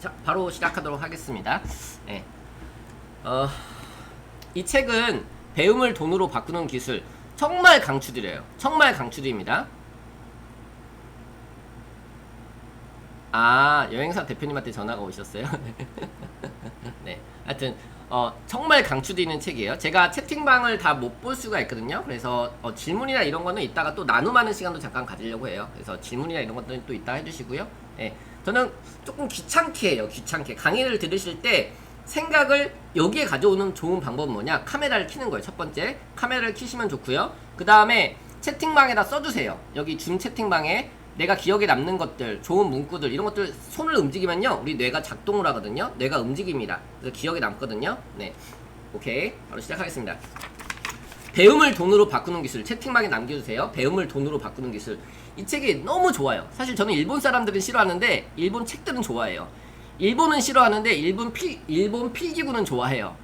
자, 바로 시작하도록 하겠습니다. 네. 이 책은 배움을 돈으로 바꾸는 기술 정말 강추드려요. 정말 강추드립니다. 아, 여행사 대표님한테 전화가 오셨어요? 네. 하여튼 정말 강추드리는 책이에요. 제가 채팅방을 다 못 볼 수가 있거든요. 그래서 질문이나 이런 거는 이따가 또 나눔하는 시간도 잠깐 가지려고 해요. 그래서 질문이나 이런 것들은 또 이따 해주시고요. 네. 저는 조금 귀찮게 해요. 귀찮게. 강의를 들으실 때 생각을 여기에 가져오는 좋은 방법은 뭐냐? 카메라를 켜는 거예요. 첫 번째. 카메라를 켜시면 좋고요. 그 다음에 채팅방에다 써주세요. 여기 줌 채팅방에 내가 기억에 남는 것들, 좋은 문구들, 이런 것들 손을 움직이면요, 우리 뇌가 작동을 하거든요. 뇌가 움직입니다. 그래서 기억에 남거든요. 네. 오케이. 바로 시작하겠습니다. 배움을 돈으로 바꾸는 기술. 채팅방에 남겨주세요. 배움을 돈으로 바꾸는 기술. 이 책이 너무 좋아요. 사실 저는 일본 사람들은 싫어하는데, 일본 책들은 좋아해요. 일본은 싫어하는데, 일본 필기구는 좋아해요.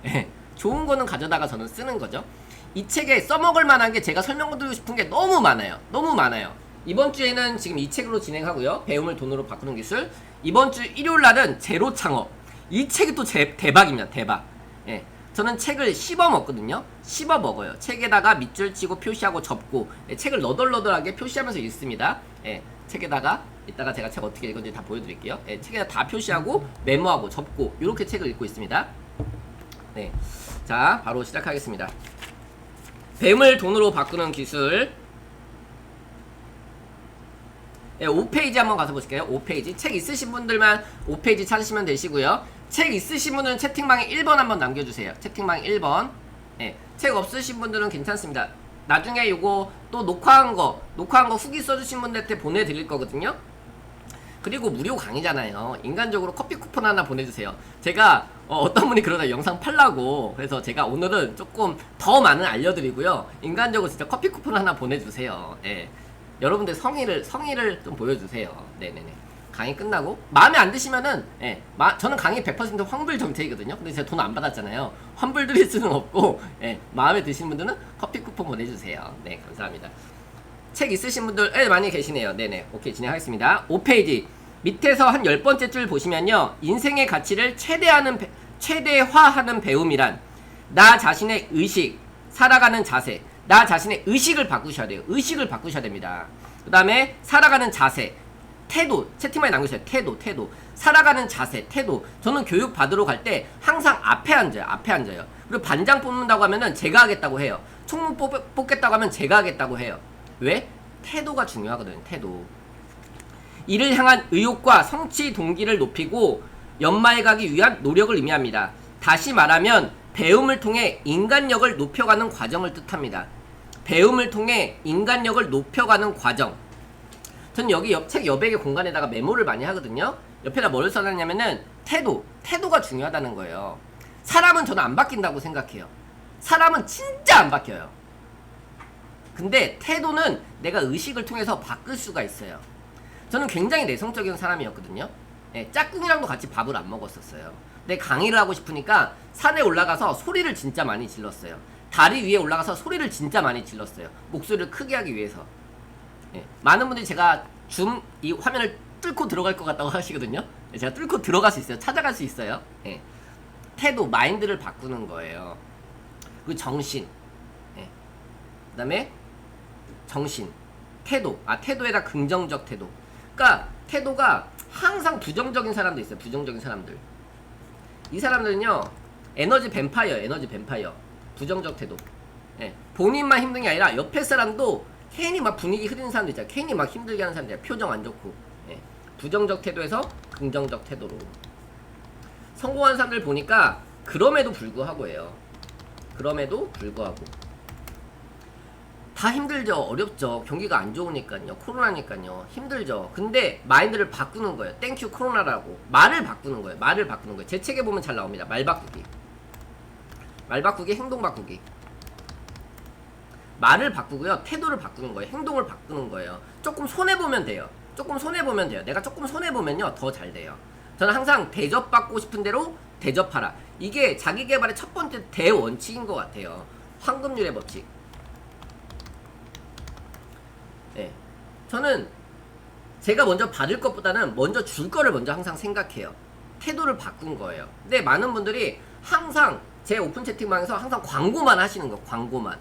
좋은 거는 가져다가 저는 쓰는 거죠. 이 책에 써먹을 만한 게 제가 설명드리고 싶은 게 너무 많아요. 너무 많아요. 이번 주에는 지금 이 책으로 진행하고요. 배움을 돈으로 바꾸는 기술. 이번 주 일요일 날은 제로 창업. 이 책이 또 대박입니다. 대박. 예. 저는 책을 씹어 먹거든요. 씹어 먹어요. 책에다가 밑줄 치고 표시하고 접고, 예, 책을 너덜너덜하게 표시하면서 읽습니다. 예. 책에다가 이따가 제가 책 어떻게 읽은지 다 보여드릴게요. 예. 책에다 다 표시하고 메모하고 접고 이렇게 책을 읽고 있습니다. 네. 자, 바로 시작하겠습니다. 배움을 돈으로 바꾸는 기술. 네, 5페이지 한번 가서 보실게요. 5페이지. 책 있으신 분들만 5페이지 찾으시면 되시고요. 책 있으신 분들은 채팅방에 1번 한번 남겨주세요. 채팅방 1번. 네, 책 없으신 분들은 괜찮습니다. 나중에 요거 또 녹화한 거 후기 써주신 분들한테 보내드릴 거거든요. 그리고 무료 강의잖아요. 인간적으로 커피 쿠폰 하나 보내주세요. 제가 어떤 분이 그러다 영상 팔라고, 그래서 제가 오늘은 조금 더 많은 알려드리고요. 인간적으로 진짜 커피 쿠폰 하나 보내주세요. 예. 여러분들 성의를 좀 보여주세요. 네네네. 강의 끝나고 마음에 안 드시면은, 예, 저는 강의 100% 환불 정책이거든요. 근데 제가 돈 안 받았잖아요. 환불 드릴 수는 없고, 예, 마음에 드시는 분들은 커피 쿠폰 보내주세요. 네, 감사합니다. 책 있으신 분들, 예, 많이 계시네요. 네네. 오케이, 진행하겠습니다. 5페이지 밑에서 한 10번째 줄 보시면요, 인생의 가치를 최대화하는 배움이란 나 자신의 의식, 살아가는 자세, 나 자신의 의식을 바꾸셔야 돼요. 의식을 바꾸셔야 됩니다. 그 다음에 살아가는 자세, 태도, 채팅방에 남겨주세요. 태도. 살아가는 자세, 태도. 저는 교육 받으러 갈 때 항상 앞에 앉아요. 그리고 반장 뽑는다고 하면은 제가 하겠다고 해요. 총무 뽑겠다고 하면 제가 하겠다고 해요. 왜? 태도가 중요하거든요. 태도. 이를 향한 의욕과 성취 동기를 높이고 연마해 가기 위한 노력을 의미합니다. 다시 말하면 배움을 통해 인간력을 높여가는 과정을 뜻합니다. 배움을 통해 인간력을 높여가는 과정. 전 여기 책 여백의 공간에다가 메모를 많이 하거든요. 옆에다 뭘 써놨냐면은 태도가 중요하다는 거예요. 사람은 저는 안 바뀐다고 생각해요. 사람은 진짜 안 바뀌어요. 근데 태도는 내가 의식을 통해서 바꿀 수가 있어요. 저는 굉장히 내성적인 사람이었거든요. 네, 짝꿍이랑도 같이 밥을 안 먹었었어요. 근데 강의를 하고 싶으니까 산에 올라가서 소리를 진짜 많이 질렀어요. 다리 위에 올라가서 소리를 진짜 많이 질렀어요. 목소리를 크게 하기 위해서. 네, 많은 분들이 제가 줌 이 화면을 뚫고 들어갈 것 같다고 하시거든요. 네, 제가 뚫고 들어갈 수 있어요. 찾아갈 수 있어요. 네, 태도, 마인드를 바꾸는 거예요. 그리고 정신. 네, 그 다음에 정신, 태도에다 긍정적 태도. 그러니까 태도가 항상 부정적인 사람도 있어요. 부정적인 사람들. 이 사람들은요, 에너지 뱀파이어. 부정적 태도. 예, 본인만 힘든 게 아니라 옆에 사람도 괜히 막 분위기 흐리는 사람도 있잖아요. 괜히 막 힘들게 하는 사람들, 표정 안 좋고. 예, 부정적 태도에서 긍정적 태도로. 성공한 사람들 보니까 그럼에도 불구하고예요. 다 힘들죠. 어렵죠. 경기가 안 좋으니까요. 코로나니까요. 힘들죠. 근데 마인드를 바꾸는 거예요. 땡큐 코로나라고. 말을 바꾸는 거예요. 제 책에 보면 잘 나옵니다. 말 바꾸기, 행동 바꾸기. 말을 바꾸고요. 태도를 바꾸는 거예요. 행동을 바꾸는 거예요. 조금 손해보면 돼요. 내가 조금 손해보면요, 더 잘 돼요. 저는 항상 대접받고 싶은 대로 대접하라. 이게 자기개발의 첫 번째 대원칙인 것 같아요. 황금률의 법칙. 네. 저는 제가 먼저 받을 것보다는 먼저 줄 거를 먼저 항상 생각해요. 태도를 바꾼 거예요. 근데 많은 분들이 항상 제 오픈 채팅방에서 항상 광고만 하시는 거예요. 광고만.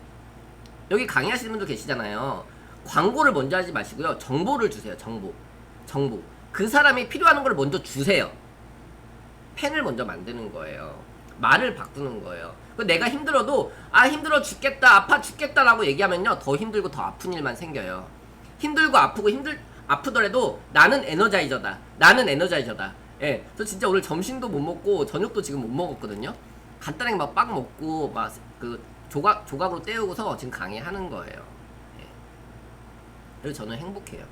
여기 강의하시는 분도 계시잖아요. 광고를 먼저 하지 마시고요. 정보를 주세요. 정보. 그 사람이 필요한 걸 먼저 주세요. 펜을 먼저 만드는 거예요. 말을 바꾸는 거예요. 내가 힘들어도 힘들어 죽겠다, 아파 죽겠다라고 얘기하면요, 더 힘들고 더 아픈 일만 생겨요. 힘들고 아프고 아프더라도 나는 에너자이저다. 예, 저 진짜 오늘 점심도 못 먹고 저녁도 지금 못 먹었거든요. 간단하게 막 빵 먹고 막 그 조각으로 때우고서 지금 강의하는 거예요. 예. 그래서 저는 행복해요.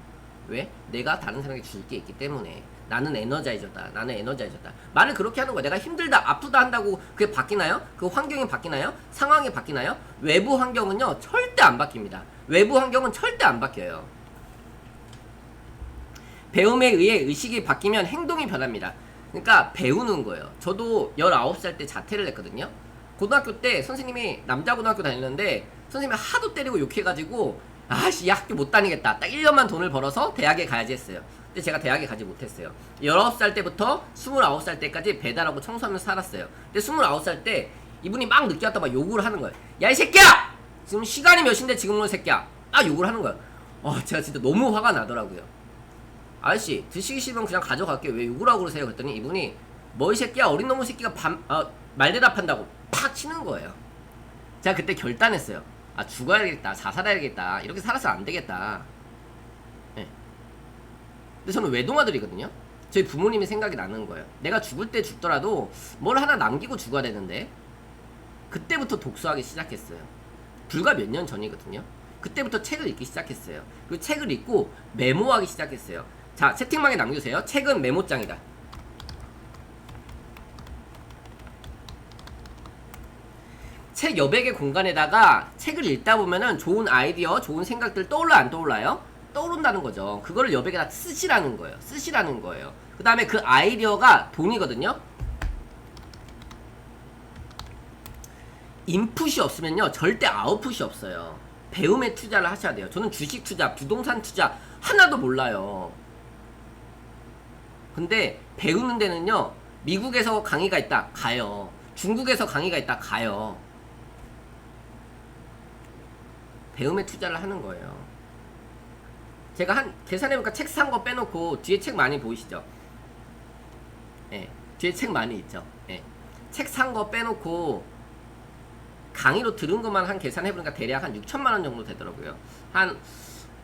왜? 내가 다른 사람에게 줄 게 있기 때문에. 나는 에너자이저다. 말을 그렇게 하는 거야. 내가 힘들다, 아프다 한다고 그게 바뀌나요? 그 환경이 바뀌나요? 상황이 바뀌나요? 외부 환경은요, 절대 안 바뀝니다. 외부 환경은 절대 안 바뀌어요. 배움에 의해 의식이 바뀌면 행동이 변합니다. 그러니까 배우는 거예요. 저도 19살 때 자퇴를 했거든요. 고등학교 때 선생님이 남자 고등학교 다녔는데 선생님이 하도 때리고 욕해가지고 아씨, 학교 못 다니겠다. 딱 1년만 돈을 벌어서 대학에 가야지 했어요. 근데 제가 대학에 가지 못했어요. 19살 때부터 29살 때까지 배달하고 청소하면서 살았어요. 근데 29살 때 이분이 막 늦게 왔다 막 욕을 하는 거예요. 야, 이 새끼야! 지금 시간이 몇 시인데 지금 오는 새끼야. 막 욕을 하는 거예요. 제가 진짜 너무 화가 나더라고요. 아저씨, 드시기 싫으면 그냥 가져갈게요. 왜 욕을 하고 그러세요? 그랬더니 이분이 뭐 이 새끼야, 어린 놈의 새끼가 말대답한다고 팍 치는 거예요. 제가 그때 결단했어요. 죽어야겠다, 자살해야겠다, 이렇게 살아서 안 되겠다. 네. 근데 저는 외동아들이거든요. 저희 부모님이 생각이 나는 거예요. 내가 죽을 때 죽더라도 뭘 하나 남기고 죽어야 되는데, 그때부터 독서하기 시작했어요. 불과 몇 년 전이거든요. 그때부터 책을 읽기 시작했어요. 그리고 책을 읽고 메모하기 시작했어요. 자, 채팅방에 남겨주세요. 책은 메모장이다. 책 여백의 공간에다가 책을 읽다 보면은 좋은 아이디어, 좋은 생각들 떠올라 안 떠올라요? 떠오른다는 거죠. 그거를 여백에다 쓰시라는 거예요. 그 다음에 그 아이디어가 돈이거든요. 인풋이 없으면요, 절대 아웃풋이 없어요. 배움에 투자를 하셔야 돼요. 저는 주식 투자, 부동산 투자 하나도 몰라요. 근데 배우는 데는요, 미국에서 강의가 있다, 가요. 중국에서 강의가 있다, 가요. 배움에 투자를 하는 거예요. 제가 계산해보니까 책 산 거 빼놓고 뒤에 책 많이 보이시죠? 예, 뒤에 책 많이 있죠? 예. 책 산 거 빼놓고 강의로 들은 것만 한 계산해보니까 대략 한 6천만원 정도 되더라고요. 한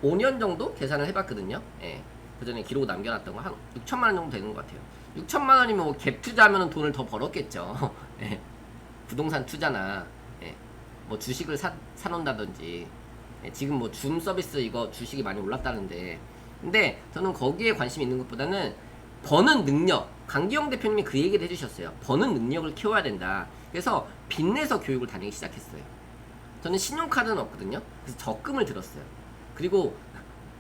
5년 정도 계산을 해봤거든요. 예. 그 전에 기록 남겨놨던 거 한 6천만원 정도 되는 것 같아요. 6천만원이면 뭐 갭 투자하면 돈을 더 벌었겠죠. 예. 부동산 투자나, 예. 뭐 주식을 사놓는다든지, 예. 지금 뭐 줌 서비스 이거 주식이 많이 올랐다는데, 근데 저는 거기에 관심이 있는 것보다는 버는 능력, 강기영 대표님이 그 얘기를 해주셨어요. 버는 능력을 키워야 된다. 그래서 빚내서 교육을 다니기 시작했어요. 저는 신용카드는 없거든요. 그래서 적금을 들었어요. 그리고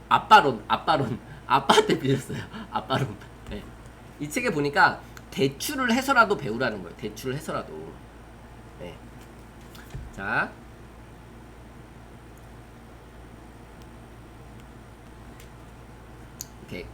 아빠한테 빌렸어요. 아빠론. 네. 이 책에 보니까 대출을 해서라도 배우라는 거예요. 대출을 해서라도. 네. 자, 오케이.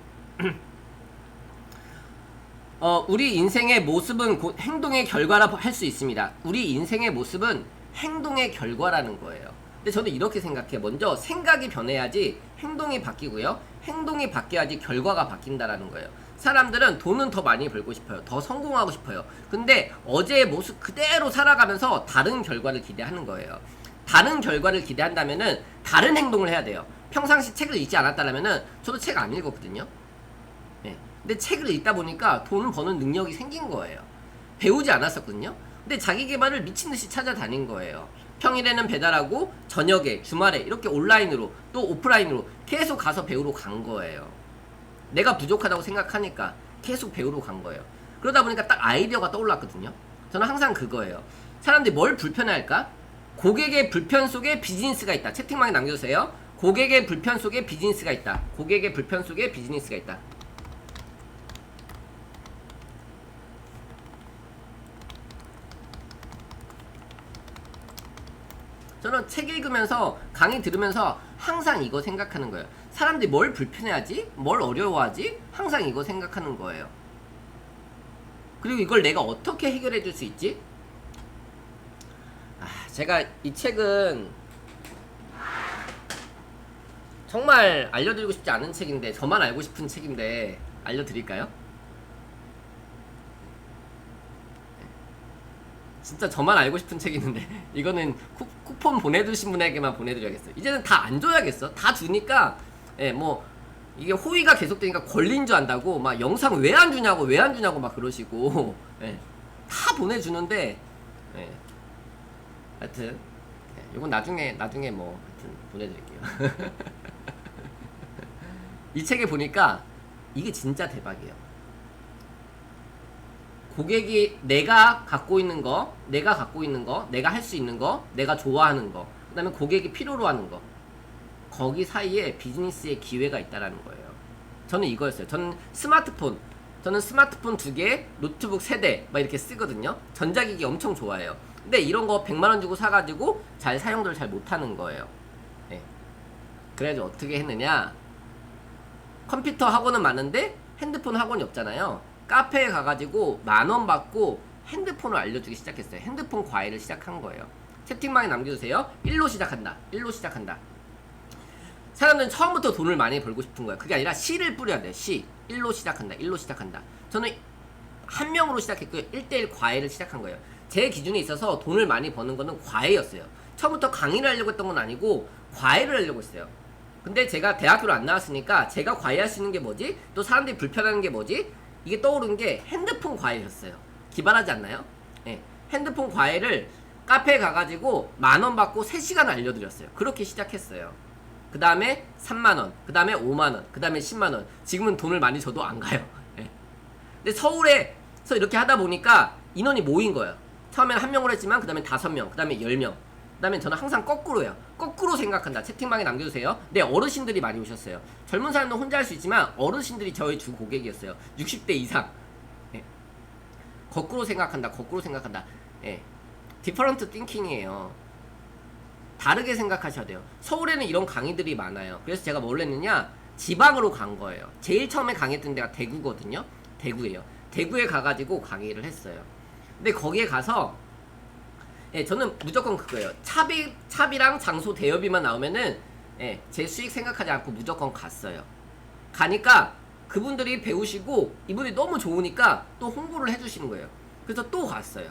우리 인생의 모습은 곧 행동의 결과라 할 수 있습니다. 우리 인생의 모습은 행동의 결과라는 거예요. 근데 저는 이렇게 생각해. 먼저 생각이 변해야지 행동이 바뀌고요. 행동이 바뀌어야지 결과가 바뀐다라는 거예요. 사람들은 돈은 더 많이 벌고 싶어요. 더 성공하고 싶어요. 근데 어제의 모습 그대로 살아가면서 다른 결과를 기대하는 거예요. 다른 결과를 기대한다면은 다른 행동을 해야 돼요. 평상시 책을 읽지 않았다면은 저도 책 안 읽었거든요. 네. 근데 책을 읽다 보니까 돈을 버는 능력이 생긴 거예요. 배우지 않았었거든요. 근데 자기 개발을 미친듯이 찾아다닌 거예요. 평일에는 배달하고 저녁에, 주말에 이렇게 온라인으로 또 오프라인으로 계속 가서 배우러 간 거예요. 내가 부족하다고 생각하니까 계속 배우러 간 거예요. 그러다 보니까 딱 아이디어가 떠올랐거든요. 저는 항상 그거예요. 사람들이 뭘 불편해할까? 고객의 불편 속에 비즈니스가 있다. 채팅방에 남겨주세요. 고객의 불편 속에 비즈니스가 있다. 고객의 불편 속에 비즈니스가 있다. 저는 책 읽으면서 강의 들으면서 항상 이거 생각하는 거예요. 사람들이 뭘 불편해하지? 뭘 어려워하지? 항상 이거 생각하는 거예요. 그리고 이걸 내가 어떻게 해결해 줄 수 있지? 제가 이 책은 정말 알려드리고 싶지 않은 책인데, 저만 알고 싶은 책인데 알려드릴까요? 진짜 저만 알고 싶은 책이 있는데 이거는 쿠폰 보내주신 분에게만 보내드려야겠어요. 이제는 다 안 줘야겠어. 다 주니까 뭐 이게 호의가 계속되니까 걸린 줄 안다고 막 영상 왜 안 주냐고 막 그러시고 다 보내주는데 하여튼 이건 나중에 뭐 하여튼 보내드릴게요. 이 책에 보니까 이게 진짜 대박이에요. 고객이 내가 갖고 있는 거, 내가 할 수 있는 거, 내가 좋아하는 거, 그 다음에 고객이 필요로 하는 거, 거기 사이에 비즈니스의 기회가 있다라는 거예요. 저는 이거였어요. 저는 스마트폰 2개, 노트북 3대 막 이렇게 쓰거든요. 전자기기 엄청 좋아해요. 근데 이런 거 100만원 주고 사가지고 잘 사용도를 잘 못하는 거예요. 그래가지고 어떻게 했느냐, 컴퓨터 학원은 많은데 핸드폰 학원이 없잖아요. 카페에 가가지고 10,000원 받고 핸드폰을 알려주기 시작했어요. 핸드폰 과외를 시작한 거예요. 채팅방에 남겨주세요. 1로 시작한다. 사람들은 처음부터 돈을 많이 벌고 싶은 거예요. 그게 아니라 씨를 뿌려야 돼요. 씨. 1로 시작한다. 저는 한 명으로 시작했고요. 1대1 과외를 시작한 거예요. 제 기준에 있어서 돈을 많이 버는 거는 과외였어요. 처음부터 강의를 하려고 했던 건 아니고 과외를 하려고 했어요. 근데 제가 대학교를 안 나왔으니까 제가 과외할 수 있는 게 뭐지? 또 사람들이 불편해하는 게 뭐지? 이게 떠오른 게 핸드폰 과외였어요. 기발하지 않나요? 핸드폰 과외를 카페에 가가지고 10,000원 받고 3시간 알려드렸어요. 그렇게 시작했어요. 그 다음에 30,000원, 그 다음에 50,000원, 그 다음에 100,000원. 지금은 돈을 많이 줘도 안 가요. 근데 서울에서 이렇게 하다 보니까 인원이 모인 거예요. 처음에는 1명으로 했지만 그 다음에 5명, 그 다음에 10명. 그 다음에 저는 항상 거꾸로요. 거꾸로 생각한다. 채팅방에 남겨주세요. 네, 어르신들이 많이 오셨어요. 젊은 사람도 혼자 할 수 있지만 어르신들이 저의 주 고객이었어요. 60대 이상. 거꾸로 생각한다. 디퍼런트 띵킹이에요. 다르게 생각하셔야 돼요. 서울에는 이런 강의들이 많아요. 그래서 제가 뭘 했느냐, 지방으로 간 거예요. 제일 처음에 강의했던 데가 대구거든요. 대구예요. 대구에 가가지고 강의를 했어요. 근데 거기에 가서 저는 무조건 그거예요. 차비랑 장소 대여비만 나오면은 제 수익 생각하지 않고 무조건 갔어요. 가니까 그분들이 배우시고 이분이 너무 좋으니까 또 홍보를 해주시는 거예요. 그래서 또 갔어요.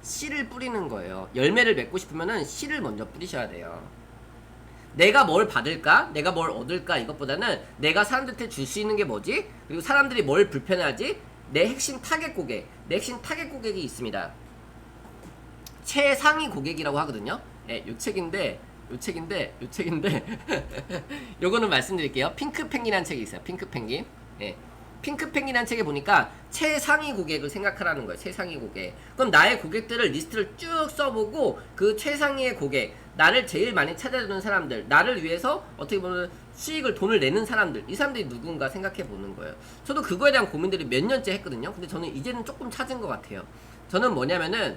씨를 뿌리는 거예요. 열매를 맺고 싶으면은 씨를 먼저 뿌리셔야 돼요. 내가 뭘 받을까? 내가 뭘 얻을까? 이것보다는 내가 사람들한테 줄 수 있는 게 뭐지? 그리고 사람들이 뭘 불편해하지? 내 핵심 타겟 고객이 있습니다. 최상위 고객이라고 하거든요. 요 책인데 요거는 말씀드릴게요. 핑크펭귄이라는 책이 있어요. 핑크펭귄. 핑크펭귄이라는 책에 보니까 최상위 고객을 생각하라는 거예요. 최상위 고객. 그럼 나의 고객들을 리스트를 쭉 써보고 그 최상위의 고객, 나를 제일 많이 찾아주는 사람들, 나를 위해서 어떻게 보면 돈을 내는 사람들, 이 사람들이 누군가 생각해 보는 거예요. 저도 그거에 대한 고민들이 몇 년째 했거든요. 근데 저는 이제는 조금 찾은 것 같아요. 저는 뭐냐면은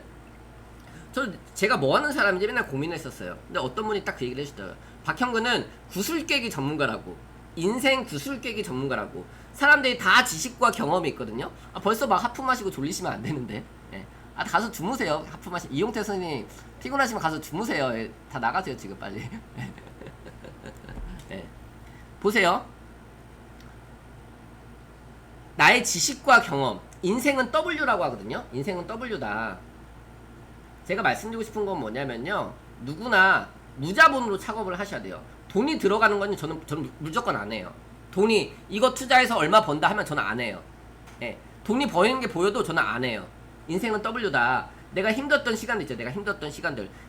제가 뭐 하는 사람인지 맨날 고민했었어요. 근데 어떤 분이 딱 그 얘기를 해주더라고요. 박형근은 구슬 깨기 전문가라고, 인생 구슬 깨기 전문가라고. 사람들이 다 지식과 경험이 있거든요. 벌써 막 하품 마시고 졸리시면 안 되는데. 가서 주무세요. 하품 마시. 이용태 선생님 피곤하시면 가서 주무세요. 다 나가세요 지금 빨리. 보세요. 나의 지식과 경험. 인생은 W라고 하거든요. 인생은 W다. 제가 말씀드리고 싶은 건 뭐냐면요, 누구나 무자본으로 창업을 하셔야 돼요. 돈이 들어가는 건 저는 무조건 안 해요. 돈이 이거 투자해서 얼마 번다 하면 저는 안 해요. 돈이 버리는 게 보여도 저는 안 해요. 인생은 W다. 내가 힘들었던 시간들 있죠.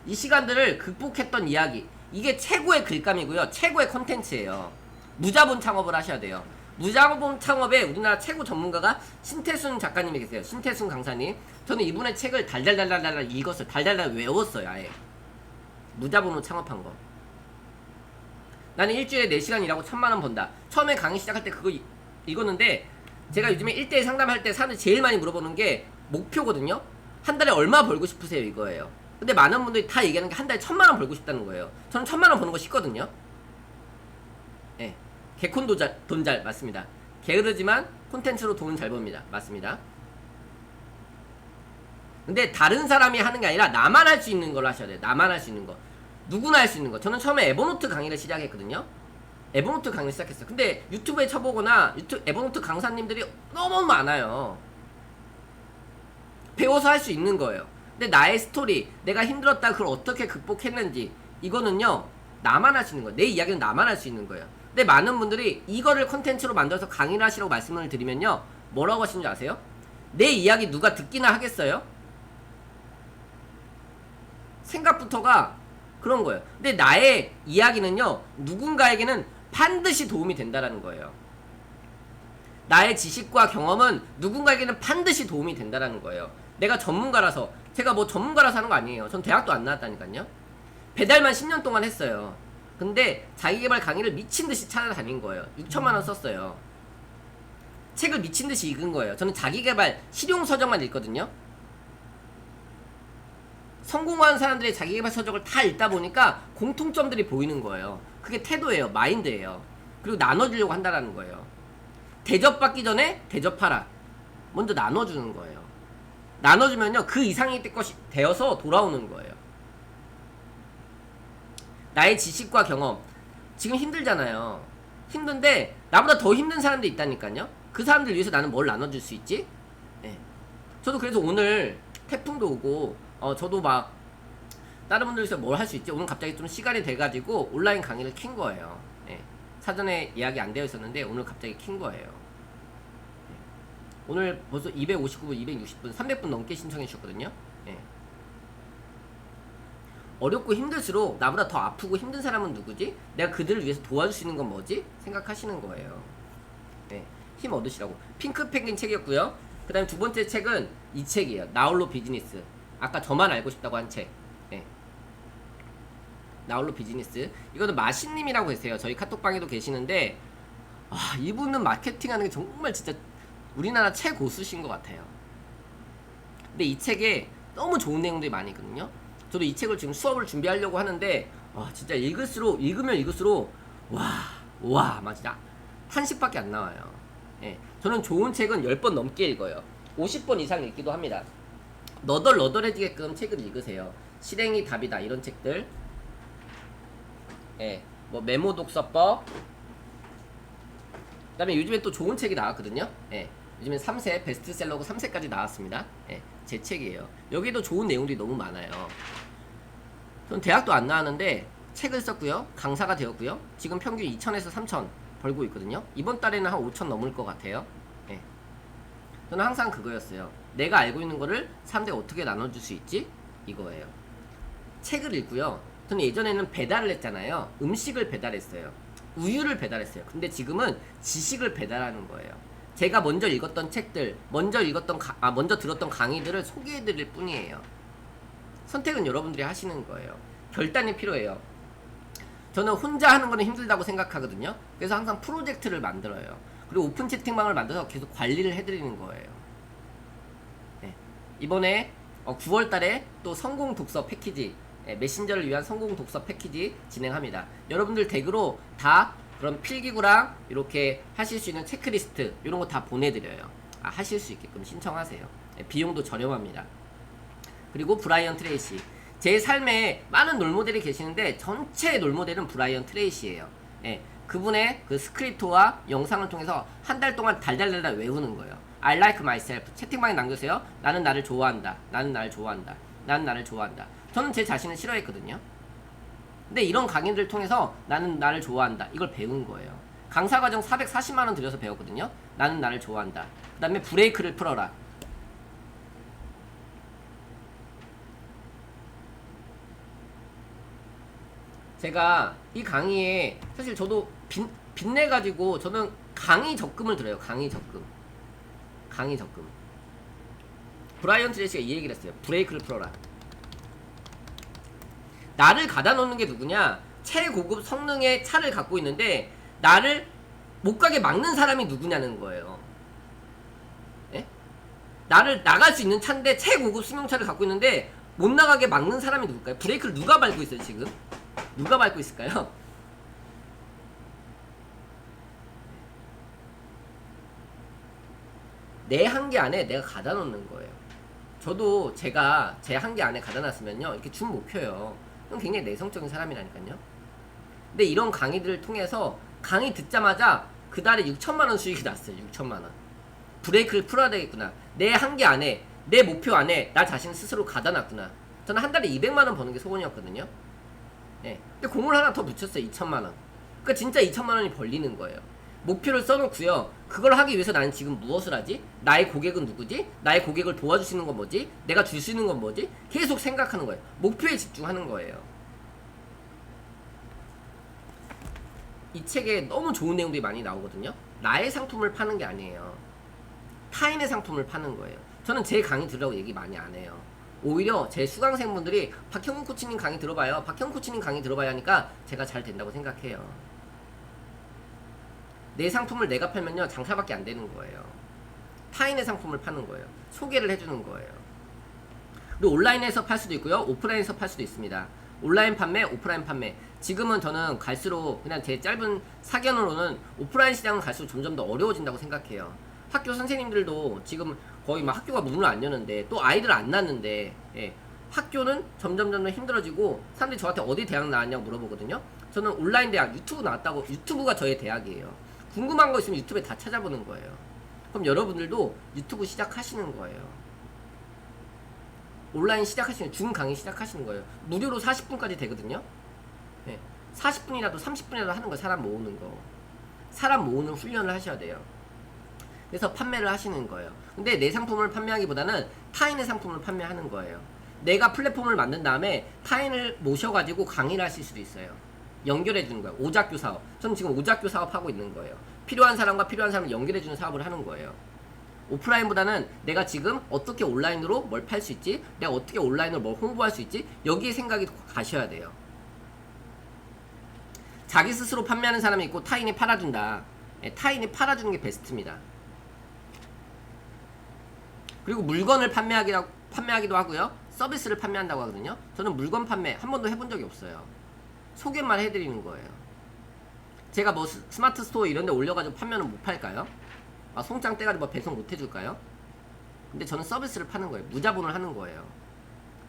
이 시간들을 극복했던 이야기. 이게 최고의 글감이고요. 최고의 컨텐츠예요. 무자본 창업을 하셔야 돼요. 무자본 창업에 우리나라 최고 전문가가 신태순 작가님이 계세요. 신태순 강사님. 저는 이분의 책을 달달달달달 읽었어요. 달달달 외웠어요. 아예. 무자본으로 창업한 거. 나는 일주일에 4시간 일하고 1,000만원 번다. 처음에 강의 시작할 때 그거 읽었는데, 제가 요즘에 1대1 상담할 때 사람들이 제일 많이 물어보는 게 목표거든요. 한 달에 얼마 벌고 싶으세요? 이거예요. 근데 많은 분들이 다 얘기하는 게 한 달에 1,000만원 벌고 싶다는 거예요. 저는 1,000만원 버는 거 쉽거든요. 개콘 돈잘 맞습니다. 게으르지만 콘텐츠로 돈은 잘 법니다. 맞습니다. 근데 다른 사람이 하는 게 아니라 나만 할 수 있는 걸 하셔야 돼요. 나만 할 수 있는 거. 누구나 할 수 있는 거. 저는 처음에 에버노트 강의를 시작했거든요. 에버노트 강의를 시작했어요. 근데 유튜브에 쳐보거나 에버노트 강사님들이 너무 많아요. 배워서 할 수 있는 거예요. 근데 나의 스토리, 내가 힘들었다 그걸 어떻게 극복했는지, 이거는요 나만 할 수 있는 거예요. 내 이야기는 나만 할 수 있는 거예요. 근데 많은 분들이 이거를 컨텐츠로 만들어서 강의를 하시라고 말씀을 드리면요, 뭐라고 하시는지 아세요? 내 이야기 누가 듣기나 하겠어요? 생각부터가 그런 거예요. 근데 나의 이야기는요, 누군가에게는 반드시 도움이 된다라는 거예요. 나의 지식과 경험은 누군가에게는 반드시 도움이 된다라는 거예요. 내가 전문가라서, 제가 뭐 전문가라서 하는 거 아니에요. 전 대학도 안 나왔다니까요. 배달만 10년 동안 했어요. 근데 자기계발 강의를 미친듯이 찾아다닌 거예요. 6천만 원 썼어요. 책을 미친듯이 읽은 거예요. 저는 자기계발 실용서적만 읽거든요. 성공한 사람들의 자기계발 서적을 다 읽다 보니까 공통점들이 보이는 거예요. 그게 태도예요. 마인드예요. 그리고 나눠주려고 한다는 거예요. 대접받기 전에 대접하라. 먼저 나눠주는 거예요. 나눠주면요, 그 이상이 되어서 돌아오는 거예요. 나의 지식과 경험. 지금 힘들잖아요. 힘든데 나보다 더 힘든 사람도 있다니까요. 그 사람들 위해서 나는 뭘 나눠줄 수 있지? 네. 저도 그래서 오늘 태풍도 오고 저도 막 다른 분들 위해서 뭘 할 수 있지? 오늘 갑자기 좀 시간이 돼가지고 온라인 강의를 킨 거예요. 네. 사전에 예약이 안 되어 있었는데 오늘 갑자기 킨 거예요. 네. 오늘 벌써 259분, 260분, 300분 넘게 신청해 주셨거든요. 네. 어렵고 힘들수록 나보다 더 아프고 힘든 사람은 누구지? 내가 그들을 위해서 도와줄 수 있는 건 뭐지? 생각하시는 거예요. 네. 힘 얻으시라고. 핑크펭귄 책이었고요. 그 다음에 두 번째 책은 이 책이에요. 나홀로 비즈니스. 아까 저만 알고 싶다고 한 책. 네. 나홀로 비즈니스. 이거는 마신님이라고 계세요. 저희 카톡방에도 계시는데, 이분은 마케팅하는 게 정말 진짜 우리나라 최고수신 것 같아요. 근데 이 책에 너무 좋은 내용들이 많이 있거든요. 저도 이 책을 지금 수업을 준비하려고 하는데, 진짜 읽으면 읽을수록 막 진짜 한식밖에 안 나와요. 예. 저는 좋은 책은 10번 넘게 읽어요. 50번 이상 읽기도 합니다. 너덜너덜해지게끔 책을 읽으세요. 실행이 답이다, 이런 책들. 예. 뭐 메모 독서법. 그 다음에 요즘에 또 좋은 책이 나왔거든요. 예. 요즘에 3세 베스트셀러고 3세까지 나왔습니다. 예. 제 책이에요. 여기도 좋은 내용들이 너무 많아요. 전 대학도 안 나왔는데 책을 썼고요. 강사가 되었고요. 지금 평균 2,000에서 3,000 벌고 있거든요. 이번 달에는 한 5,000 넘을 것 같아요. 예. 저는 항상 그거였어요. 내가 알고 있는 거를 사람들이 어떻게 나눠줄 수 있지? 이거예요. 책을 읽고요. 저는 예전에는 배달을 했잖아요. 음식을 배달했어요. 우유를 배달했어요. 근데 지금은 지식을 배달하는 거예요. 제가 먼저 읽었던 책들, 먼저 들었던 강의들을 소개해드릴 뿐이에요. 선택은 여러분들이 하시는 거예요. 결단이 필요해요. 저는 혼자 하는 거는 힘들다고 생각하거든요. 그래서 항상 프로젝트를 만들어요. 그리고 오픈 채팅방을 만들어서 계속 관리를 해드리는 거예요. 네. 이번에 9월달에 또 성공 독서 패키지, 메신저를 위한 성공 독서 패키지 진행합니다. 여러분들 댁으로 다 그런 필기구랑 이렇게 하실 수 있는 체크리스트 이런 거 다 보내드려요. 하실 수 있게끔 신청하세요. 비용도 저렴합니다. 그리고 브라이언 트레이시. 제 삶에 많은 롤모델이 계시는데 전체 롤모델은 브라이언 트레이시예요. 예, 그분의 그 스크립트와 영상을 통해서 한 달 동안 달달달달 외우는 거예요. I like myself. 채팅방에 남겨주세요. 나는 나를 좋아한다. 나는 나를 좋아한다. 나는 나를 좋아한다. 저는 제 자신을 싫어했거든요. 근데 이런 강의들을 통해서 나는 나를 좋아한다. 이걸 배운 거예요. 강사과정 440만원 들여서 배웠거든요. 나는 나를 좋아한다. 그 다음에 브레이크를 풀어라. 제가 이 강의에 사실 저도 빚내가지고 저는 강의 적금을 들어요. 강의 적금. 브라이언 트레이시가 이 얘기를 했어요. 브레이크를 풀어라. 나를 가다 놓는 게 누구냐? 최고급 성능의 차를 갖고 있는데 나를 못 가게 막는 사람이 누구냐는 거예요. 예? 나를 나갈 수 있는 차인데 최고급 승용차를 갖고 있는데 못 나가게 막는 사람이 누굴까요? 브레이크를 누가 밟고 있어요, 지금? 누가 밟고 있을까요? 내 한계 안에 내가 가다 놓는 거예요. 저도 제가 제 한계 안에 가다 놨으면요 이렇게 줌 못 펴요. 그럼 굉장히 내성적인 사람이라니까요. 근데 이런 강의들을 통해서 강의 듣자마자 그 달에 6천만 원 수익이 났어요. 6천만 원. 브레이크를 풀어야 되겠구나. 내 한계 안에, 내 목표 안에 나 자신 스스로 가다 놨구나. 저는 한 달에 200만 원 버는 게 소원이었거든요. 예. 근데 공을 하나 더 붙였어요. 2천만 원. 그러니까 진짜 2천만 원이 벌리는 거예요. 목표를 써놓고요. 그걸 하기 위해서 나는 지금 무엇을 하지? 나의 고객은 누구지? 나의 고객을 도와줄 수 있는 건 뭐지? 내가 줄 수 있는 건 뭐지? 계속 생각하는 거예요. 목표에 집중하는 거예요. 이 책에 너무 좋은 내용들이 많이 나오거든요. 나의 상품을 파는 게 아니에요. 타인의 상품을 파는 거예요. 저는 제 강의 들으라고 얘기 많이 안 해요. 오히려 제 수강생분들이 박형훈 코치님 강의 들어봐요. 박형훈 코치님 강의 들어봐야 하니까 제가 잘 된다고 생각해요. 내 상품을 내가 팔면요 장사밖에 안 되는 거예요. 타인의 상품을 파는 거예요. 소개를 해주는 거예요. 그리고 온라인에서 팔 수도 있고요, 오프라인에서 팔 수도 있습니다. 온라인 판매, 오프라인 판매. 지금은 저는 갈수록 그냥 제 짧은 사견으로는 오프라인 시장은 갈수록 점점 더 어려워진다고 생각해요. 학교 선생님들도 지금 거의 막 학교가 문을 안 여는데 또 아이들 안 낳는데, 예, 학교는 점점 힘들어지고 사람들이 저한테 어디 대학 나왔냐고 물어보거든요. 저는 온라인 대학 유튜브 나왔다고, 유튜브가 저의 대학이에요. 궁금한 거 있으면 유튜브에 다 찾아보는 거예요. 그럼 여러분들도 유튜브 시작하시는 거예요. 온라인 시작하시는, 줌 강의 시작하시는 거예요. 무료로 40분까지 되거든요. 네. 40분이라도 30분이라도 하는 거, 사람 모으는 거. 사람 모으는 훈련을 하셔야 돼요. 그래서 판매를 하시는 거예요. 근데 내 상품을 판매하기보다는 타인의 상품을 판매하는 거예요. 내가 플랫폼을 만든 다음에 타인을 모셔가지고 강의를 하실 수도 있어요. 연결해 주는 거예요. 오작교 사업. 저는 지금 오작교 사업 하고 있는 거예요. 필요한 사람과 필요한 사람을 연결해 주는 사업을 하는 거예요. 오프라인보다는 내가 지금 어떻게 온라인으로 뭘 팔 수 있지? 내가 어떻게 온라인으로 뭘 홍보할 수 있지? 여기에 생각이 가셔야 돼요. 자기 스스로 판매하는 사람이 있고 타인이 팔아준다. 예, 타인이 팔아주는 게 베스트입니다. 그리고 물건을 판매하기도 하고요. 서비스를 판매한다고 하거든요. 저는 물건 판매 한 번도 해본 적이 없어요. 소개만 해드리는 거예요. 제가 뭐 스마트 스토어 이런 데 올려가지고 판매는 못 팔까요? 아, 송장 떼가지고 뭐 배송 못 해줄까요? 근데 저는 서비스를 파는 거예요. 무자본을 하는 거예요.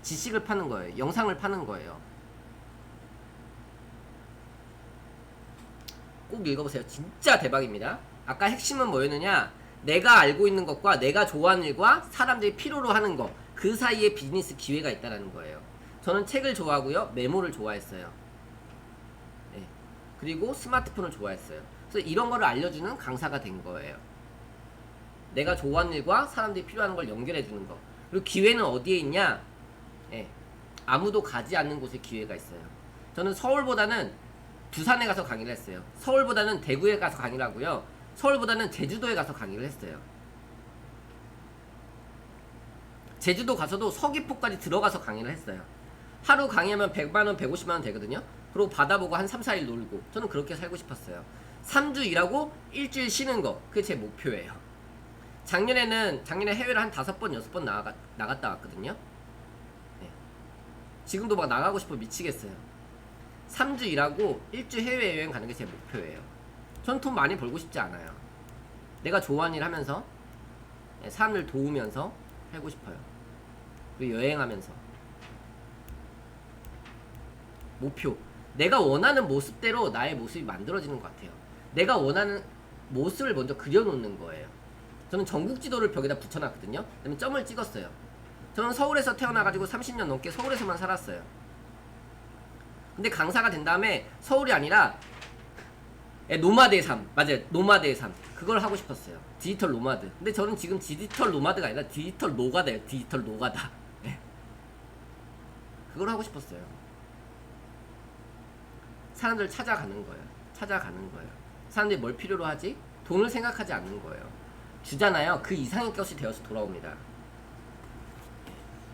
지식을 파는 거예요. 영상을 파는 거예요. 꼭 읽어보세요. 진짜 대박입니다. 아까 핵심은 뭐였느냐? 내가 알고 있는 것과 내가 좋아하는 일과 사람들이 필요로 하는 것, 그 사이에 비즈니스 기회가 있다는 거예요. 저는 책을 좋아하고요, 메모를 좋아했어요. 네. 그리고 스마트폰을 좋아했어요. 그래서 이런 거를 알려주는 강사가 된 거예요. 내가 좋아하는 일과 사람들이 필요한 걸 연결해 주는 거. 그리고 기회는 어디에 있냐? 네. 아무도 가지 않는 곳에 기회가 있어요. 저는 서울보다는 부산에 가서 강의를 했어요. 서울보다는 대구에 가서 강의를 하고요, 서울보다는 제주도에 가서 강의를 했어요. 제주도 가서도 서귀포까지 들어가서 강의를 했어요. 하루 강의하면 100만원, 150만원 되거든요. 그리고 바다 보고 한 3, 4일 놀고. 저는 그렇게 살고 싶었어요. 3주 일하고 일주일 쉬는 거. 그게 제 목표예요. 작년에 해외를 한 5번, 6번 나갔다 왔거든요. 네. 지금도 막 나가고 싶어 미치겠어요. 3주 일하고 일주일 해외여행 가는 게 제 목표예요. 전 돈 많이 벌고 싶지 않아요. 내가 좋아하는 일 하면서, 사람들 도우면서 살고 싶어요. 그리고 여행하면서. 목표. 내가 원하는 모습대로 나의 모습이 만들어지는 것 같아요. 내가 원하는 모습을 먼저 그려놓는 거예요. 저는 전국지도를 벽에다 붙여놨거든요. 그다음에 점을 찍었어요. 저는 서울에서 태어나가지고 30년 넘게 서울에서만 살았어요. 근데 강사가 된 다음에 서울이 아니라 노마드의 삶, 맞아요. 노마드의 삶. 그걸 하고 싶었어요. 디지털 노마드. 근데 저는 지금 디지털 노마드가 아니라 디지털 노가다예요. 디지털 노가다. 네. 그걸 하고 싶었어요. 사람들을 찾아가는 거예요. 찾아가는 거예요. 사람들이 뭘 필요로 하지? 돈을 생각하지 않는 거예요. 주잖아요. 그 이상의 것이 되어서 돌아옵니다.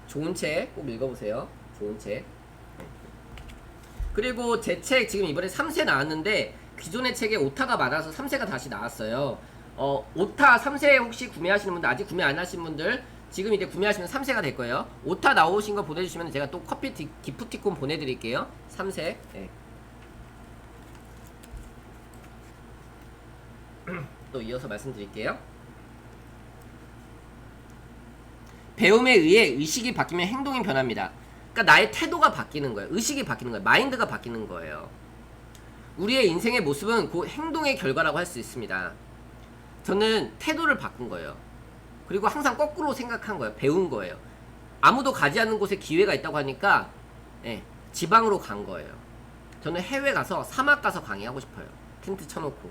좋은 책 꼭 읽어보세요. 좋은 책. 그리고 제 책 지금 이번에 3세 나왔는데 기존의 책에 오타가 많아서 3세가 다시 나왔어요. 오타 3세 혹시 구매하시는 분들, 아직 구매 안 하신 분들 지금 이제 구매하시면 3세가 될 거예요. 오타 나오신 거 보내주시면 제가 또 커피 기프티콘 보내드릴게요. 3세. 네. 또 이어서 말씀드릴게요. 배움에 의해 의식이 바뀌면 행동이 변합니다. 그러니까 나의 태도가 바뀌는 거예요. 의식이 바뀌는 거예요. 마인드가 바뀌는 거예요. 우리의 인생의 모습은 그 행동의 결과라고 할 수 있습니다. 저는 태도를 바꾼 거예요. 그리고 항상 거꾸로 생각한 거예요. 배운 거예요. 아무도 가지 않는 곳에 기회가 있다고 하니까 지방으로 간 거예요. 저는 해외 가서 사막 가서 강의하고 싶어요. 텐트 쳐놓고.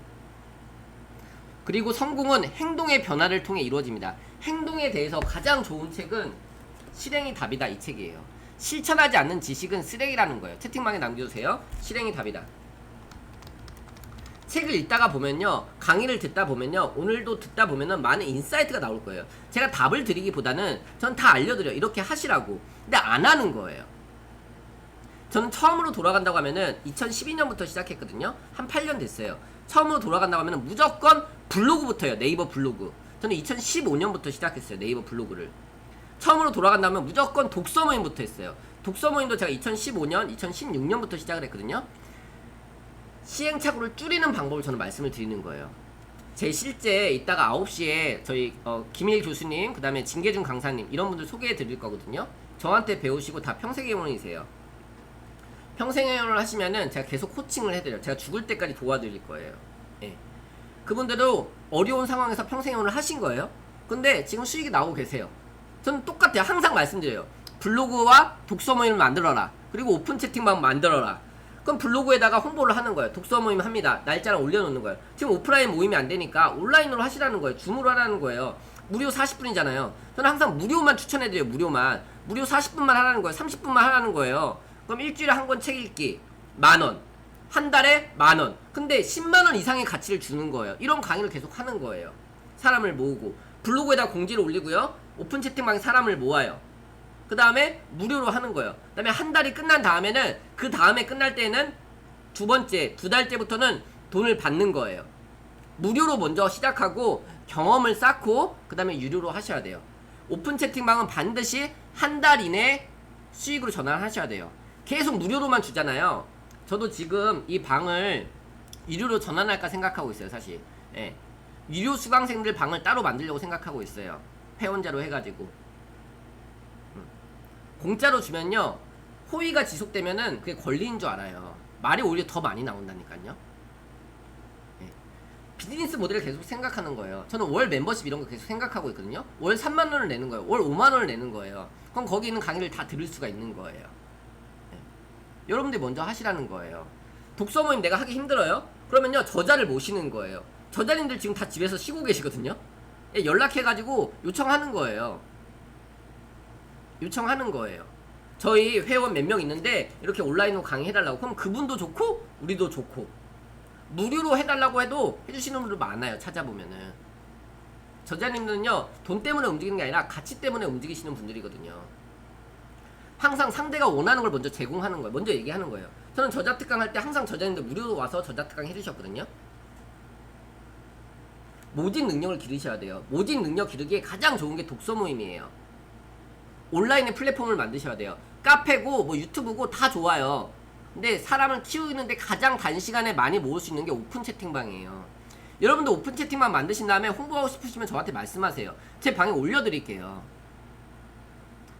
그리고 성공은 행동의 변화를 통해 이루어집니다. 행동에 대해서 가장 좋은 책은 실행이 답이다, 이 책이에요. 실천하지 않는 지식은 쓰레기라는 거예요. 채팅방에 남겨주세요. 실행이 답이다. 책을 읽다가 보면요, 강의를 듣다 보면요, 오늘도 듣다 보면은 많은 인사이트가 나올 거예요. 제가 답을 드리기보다는 전 다 알려드려요. 이렇게 하시라고. 근데 안 하는 거예요. 저는 처음으로 돌아간다고 하면은 2012년부터 시작했거든요. 한 8년 됐어요. 처음으로 돌아간다고 하면은 무조건 블로그부터요. 네이버 블로그. 저는 2015년부터 시작했어요. 네이버 블로그를. 처음으로 돌아간다면 무조건 독서 모임부터 했어요. 독서 모임도 제가 2015년, 2016년부터 시작을 했거든요. 시행착오를 줄이는 방법을 저는 말씀을 드리는 거예요. 제 실제 이따가 9시에 저희 김일 교수님, 그 다음에 진계준 강사님 이런 분들 소개해 드릴 거거든요. 저한테 배우시고 다 평생회원이세요. 평생회원을 하시면은 제가 계속 코칭을 해드려요. 제가 죽을 때까지 도와드릴 거예요. 예. 그분들도 어려운 상황에서 평생회원을 하신 거예요. 근데 지금 수익이 나오고 계세요. 저는 똑같아요. 항상 말씀드려요. 블로그와 독서 모임을 만들어라. 그리고 오픈 채팅방 만들어라. 그럼 블로그에다가 홍보를 하는 거예요. 독서 모임 합니다. 날짜를 올려놓는 거예요. 지금 오프라인 모임이 안 되니까 온라인으로 하시라는 거예요. 줌으로 하라는 거예요. 무료 40분이잖아요. 저는 항상 무료만 추천해드려요. 무료만. 무료 40분만 하라는 거예요. 30분만 하라는 거예요. 그럼 일주일에 한 권 책 읽기 10,000원. 한 달에 10,000원. 근데 10만원 이상의 가치를 주는 거예요. 이런 강의를 계속 하는 거예요. 사람을 모으고. 블로그에다 공지를 올리고요. 오픈 채팅방에 사람을 모아요. 그 다음에 무료로 하는 거예요. 그 다음에 한 달이 끝난 다음에는, 그 다음에 끝날 때는 두 번째, 2달째부터는 돈을 받는 거예요. 무료로 먼저 시작하고 경험을 쌓고 그 다음에 유료로 하셔야 돼요. 오픈 채팅방은 반드시 한 달 이내 수익으로 전환을 하셔야 돼요. 계속 무료로만 주잖아요. 저도 지금 이 방을 유료로 전환할까 생각하고 있어요. 사실 유료 수강생들 방을 따로 만들려고 생각하고 있어요. 회원제로 해가지고. 공짜로 주면요, 호의가 지속되면은 그게 권리인 줄 알아요. 말이 오히려 더 많이 나온다니까요. 비즈니스 모델을 계속 생각하는 거예요. 저는 월 멤버십 이런 거 계속 생각하고 있거든요. 월 3만원을 내는 거예요. 월 5만원을 내는 거예요. 그럼 거기 있는 강의를 다 들을 수가 있는 거예요. 여러분들이 먼저 하시라는 거예요. 독서 모임 내가 하기 힘들어요? 그러면요, 저자를 모시는 거예요. 저자님들 지금 다 집에서 쉬고 계시거든요. 연락해가지고 요청하는 거예요. 요청하는 거예요. 저희 회원 몇 명 있는데 이렇게 온라인으로 강의해달라고. 그럼 그분도 좋고 우리도 좋고. 무료로 해달라고 해도 해주시는 분들 많아요. 찾아보면은. 저자님들은요, 돈 때문에 움직이는 게 아니라 가치 때문에 움직이시는 분들이거든요. 항상 상대가 원하는 걸 먼저 제공하는 거예요. 먼저 얘기하는 거예요. 저는 저자특강 할 때 항상 저자님들 무료로 와서 저자특강 해주셨거든요. 모집 능력을 기르셔야 돼요. 모집 능력 기르기에 가장 좋은 게 독서 모임이에요. 온라인의 플랫폼을 만드셔야 돼요. 카페고 뭐 유튜브고 다 좋아요. 근데 사람을 키우는데 가장 단시간에 많이 모을 수 있는 게 오픈 채팅방이에요. 여러분도 오픈 채팅방 만드신 다음에 홍보하고 싶으시면 저한테 말씀하세요. 제 방에 올려드릴게요.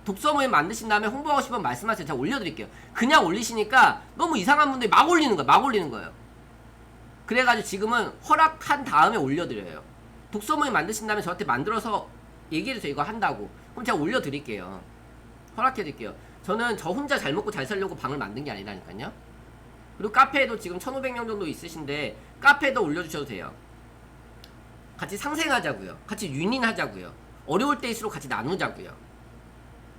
독서 모임 만드신 다음에 홍보하고 싶으면 말씀하세요. 제가 올려드릴게요. 그냥 올리시니까 너무 이상한 분들이 막 올리는 거예요. 막 올리는 거예요. 그래가지고 지금은 허락한 다음에 올려드려요. 독서 모임 만드신 다음에 저한테 만들어서 얘기해주세요. 이거 한다고. 그럼 제가 올려드릴게요. 허락해드릴게요. 저는 저 혼자 잘 먹고 잘 살려고 방을 만든 게 아니라니까요. 그리고 카페에도 지금 1500명 정도 있으신데 카페에도 올려주셔도 돼요. 같이 상생하자고요. 같이 윈윈하자고요. 어려울 때일수록 같이 나누자고요.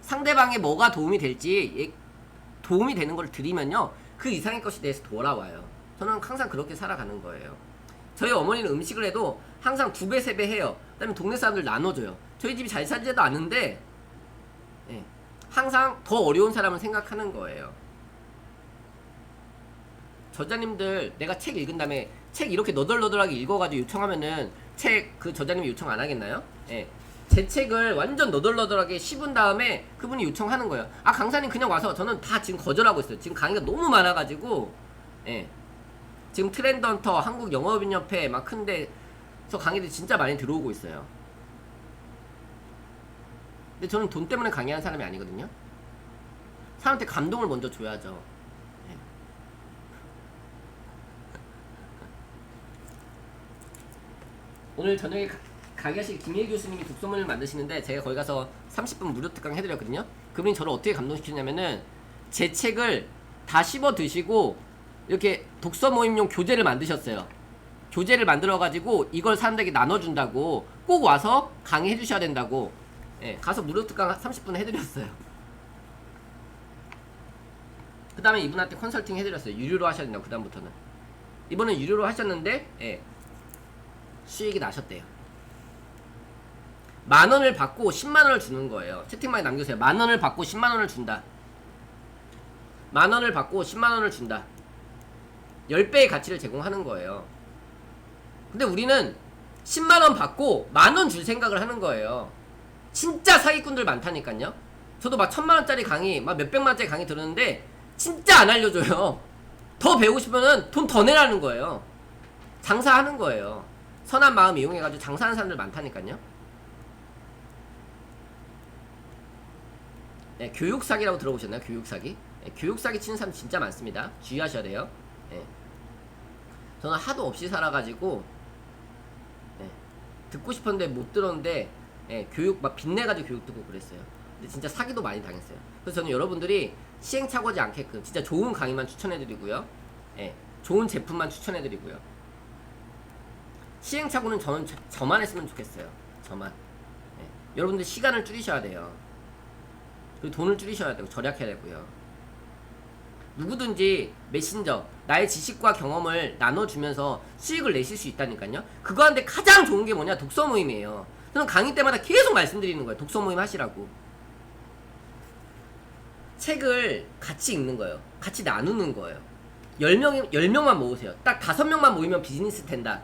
상대방에 뭐가 도움이 될지 도움이 되는 걸 드리면요, 그 이상의 것이 내에서 돌아와요. 저는 항상 그렇게 살아가는 거예요. 저희 어머니는 음식을 해도 항상 2배, 3배 해요. 그 다음에 동네 사람들 나눠줘요. 저희 집이 잘 살지도 않은데 항상 더 어려운 사람을 생각하는 거예요. 저자님들 내가 책 읽은 다음에 책 이렇게 너덜너덜하게 읽어가지고 요청하면은 책 그 저자님이 요청 안 하겠나요? 제 책을 완전 너덜너덜하게 씹은 다음에 그분이 요청하는 거예요. 아, 강사님 그냥 와서. 저는 다 지금 거절하고 있어요. 지금 강의가 너무 많아가지고 지금 트렌드헌터, 한국영어법인협회 막 큰데 저 강의들 진짜 많이 들어오고 있어요. 근데 저는 돈 때문에 강의하는 사람이 아니거든요. 사람한테 감동을 먼저 줘야죠. 네. 오늘 저녁에 강의하실 김일 교수님이 독서문을 만드시는데 제가 거기 가서 30분 무료 특강 해드렸거든요. 그분이 저를 어떻게 감동시키냐면은 제 책을 다 씹어 드시고 이렇게 독서 모임용 교재를 만드셨어요. 교재를 만들어가지고 이걸 사람들에게 나눠준다고, 꼭 와서 강의해 주셔야 된다고, 예, 가서 무료 특강 30분 해드렸어요. 그 다음에 이분한테 컨설팅 해드렸어요. 유료로 하셔야 된다고. 그 다음부터는 이번엔 유료로 하셨는데, 예, 수익이 나셨대요. 10,000원을 받고 10만원을 주는 거예요. 채팅방에 남겨주세요. 10,000원을 받고 10만원을 준다. 10,000원을 받고 10만원을 준다. 10배의 가치를 제공하는 거예요. 근데 우리는 10만원 받고 만원 줄 생각을 하는 거예요. 진짜 사기꾼들 많다니까요. 저도 막 1,000만원짜리 강의, 막 몇백만원짜리 강의 들었는데 진짜 안 알려줘요. 더 배우고 싶으면 돈 더 내라는 거예요. 장사하는 거예요. 선한 마음 이용해가지고 장사하는 사람들 많다니까요. 네, 교육사기라고 들어보셨나요? 교육사기? 네, 교육사기 치는 사람 진짜 많습니다. 주의하셔야 돼요. 네. 저는 하도 없이 살아가지고, 네, 듣고 싶었는데 못 들었는데, 네, 교육 막 빚내가지고 교육 듣고 그랬어요. 근데 진짜 사기도 많이 당했어요. 그래서 저는 여러분들이 시행착오지 않게끔 진짜 좋은 강의만 추천해드리고요. 네, 좋은 제품만 추천해드리고요. 시행착오는 저만 했으면 좋겠어요. 저만. 네, 여러분들 시간을 줄이셔야 돼요. 그리고 돈을 줄이셔야 되고 절약해야 되고요. 누구든지 메신저, 나의 지식과 경험을 나눠주면서 수익을 내실 수 있다니까요. 그거 하는데 가장 좋은 게 뭐냐? 독서 모임이에요. 저는 강의 때마다 계속 말씀드리는 거예요. 독서 모임 하시라고. 책을 같이 읽는 거예요. 같이 나누는 거예요. 10명만 모으세요. 딱 5명만 모이면 비즈니스 된다.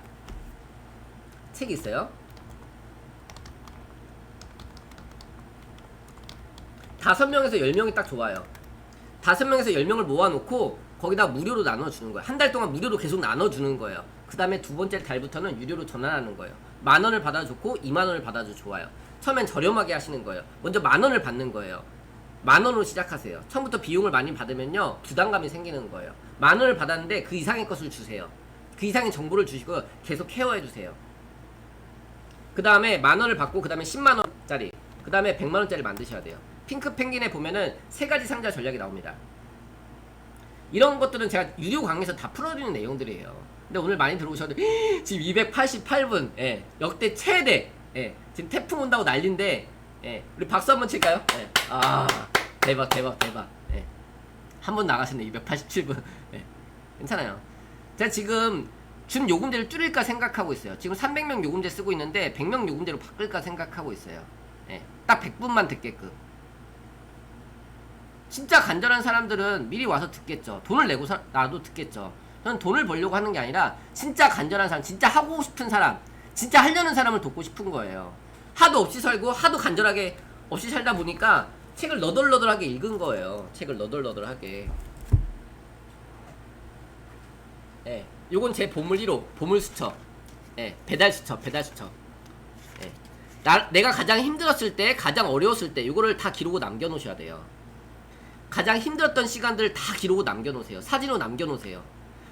책 있어요? 5명에서 10명이 딱 좋아요. 5명에서 10명을 모아놓고 거기다 무료로 나눠주는 거예요. 한 달 동안 무료로 계속 나눠주는 거예요. 그 다음에 두 번째 달부터는 유료로 전환하는 거예요. 10,000원을 받아도 좋고 20,000원을 받아도 좋아요. 처음엔 저렴하게 하시는 거예요. 먼저 10,000원을 받는 거예요. 10,000원으로 시작하세요. 처음부터 비용을 많이 받으면요 부담감이 생기는 거예요. 10,000원을 받았는데 그 이상의 것을 주세요. 그 이상의 정보를 주시고 계속 케어해 주세요. 그 다음에 10,000원을 받고 그 다음에 10만원짜리, 그 다음에 100만원짜리 만드셔야 돼요. 핑크 펭귄에 보면은 3가지 상자 전략이 나옵니다. 이런 것들은 제가 유료 강의에서 다 풀어드리는 내용들이에요. 근데 오늘 많이 들어오셨는데 지금 288분, 예, 역대 최대, 예, 지금 태풍 온다고 난린데, 예, 우리 박수 한번 칠까요? 예, 아, 대박. 예, 한 번 나가셨네. 287분. 예, 괜찮아요. 제가 지금 준 요금제를 줄일까 생각하고 있어요. 지금 300명 요금제 쓰고 있는데 100명 요금제로 바꿀까 생각하고 있어요. 예, 딱 100분만 듣게끔. 진짜 간절한 사람들은 미리 와서 듣겠죠. 돈을 내고 나도 듣겠죠. 저는 돈을 벌려고 하는 게 아니라 진짜 간절한 사람, 진짜 하고 싶은 사람, 진짜 하려는 사람을 돕고 싶은 거예요. 하도 없이 살고 하도 간절하게 없이 살다 보니까 책을 너덜너덜하게 읽은 거예요. 책을 너덜너덜하게. 예, 요건 제 보물 1호, 보물 수첩. 예, 배달 수첩. 예, 내가 가장 힘들었을 때, 가장 어려웠을 때, 요거를 다 기록을 남겨놓으셔야 돼요. 가장 힘들었던 시간들을 다 기록을 남겨놓으세요. 사진으로 남겨놓으세요.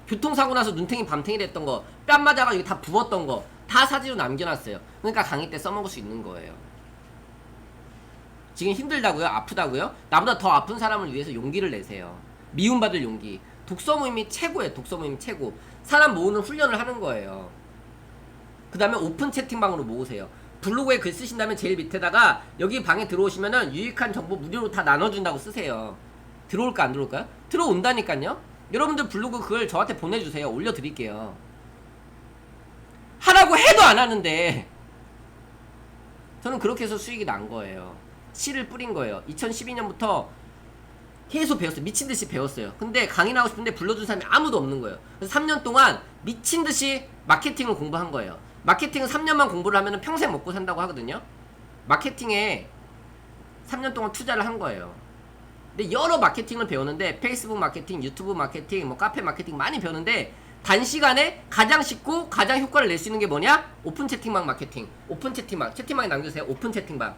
교통사고 나서 눈탱이 밤탱이 됐던 거, 뺨 맞아가지고 다 부었던 거, 다 사진으로 남겨놨어요. 그러니까 강의 때 써먹을 수 있는 거예요. 지금 힘들다고요? 아프다고요? 나보다 더 아픈 사람을 위해서 용기를 내세요. 미움받을 용기. 독서 모임이 최고예요. 독서 모임이 최고. 사람 모으는 훈련을 하는 거예요. 그 다음에 오픈 채팅방으로 모으세요. 블로그에 글 쓰신다면 제일 밑에다가 여기 방에 들어오시면은 유익한 정보 무료로 다 나눠준다고 쓰세요. 들어올까 안 들어올까요? 들어온다니까요. 여러분들 블로그 글 저한테 보내주세요. 올려드릴게요. 하라고 해도 안 하는데 저는 그렇게 해서 수익이 난 거예요. 씨를 뿌린 거예요. 2012년부터 계속 배웠어요. 미친듯이 배웠어요. 근데 강의 나오고 싶은데 불러준 사람이 아무도 없는 거예요. 그래서 3년 동안 미친듯이 마케팅을 공부한 거예요. 마케팅은 3년만 공부를 하면 평생 먹고 산다고 하거든요. 마케팅에 3년 동안 투자를 한 거예요. 근데 여러 마케팅을 배웠는데 페이스북 마케팅, 유튜브 마케팅, 뭐 카페 마케팅 많이 배웠는데 단시간에 가장 쉽고 가장 효과를 낼 수 있는 게 뭐냐? 오픈 채팅방 마케팅. 오픈 채팅방. 채팅방에 남겨주세요. 오픈 채팅방.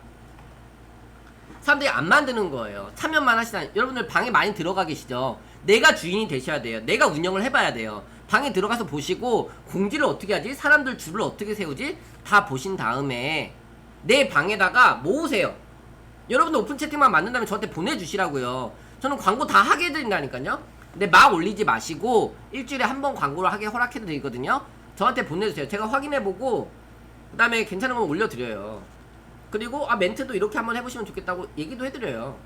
사람들이 안 만드는 거예요. 참여만 하시다. 여러분들 방에 많이 들어가 계시죠? 내가 주인이 되셔야 돼요. 내가 운영을 해봐야 돼요. 방에 들어가서 보시고 공지를 어떻게 하지? 사람들 줄을 어떻게 세우지? 다 보신 다음에 내 방에다가 모으세요. 여러분들 오픈 채팅만 만든다면 저한테 보내주시라고요. 저는 광고 다 하게 해드린다니까요. 근데 막 올리지 마시고 일주일에 한 번 광고를 하게 허락해드리거든요. 저한테 보내주세요. 제가 확인해보고 그 다음에 괜찮은 건 올려드려요. 그리고 멘트도 이렇게 한번 해보시면 좋겠다고 얘기도 해드려요.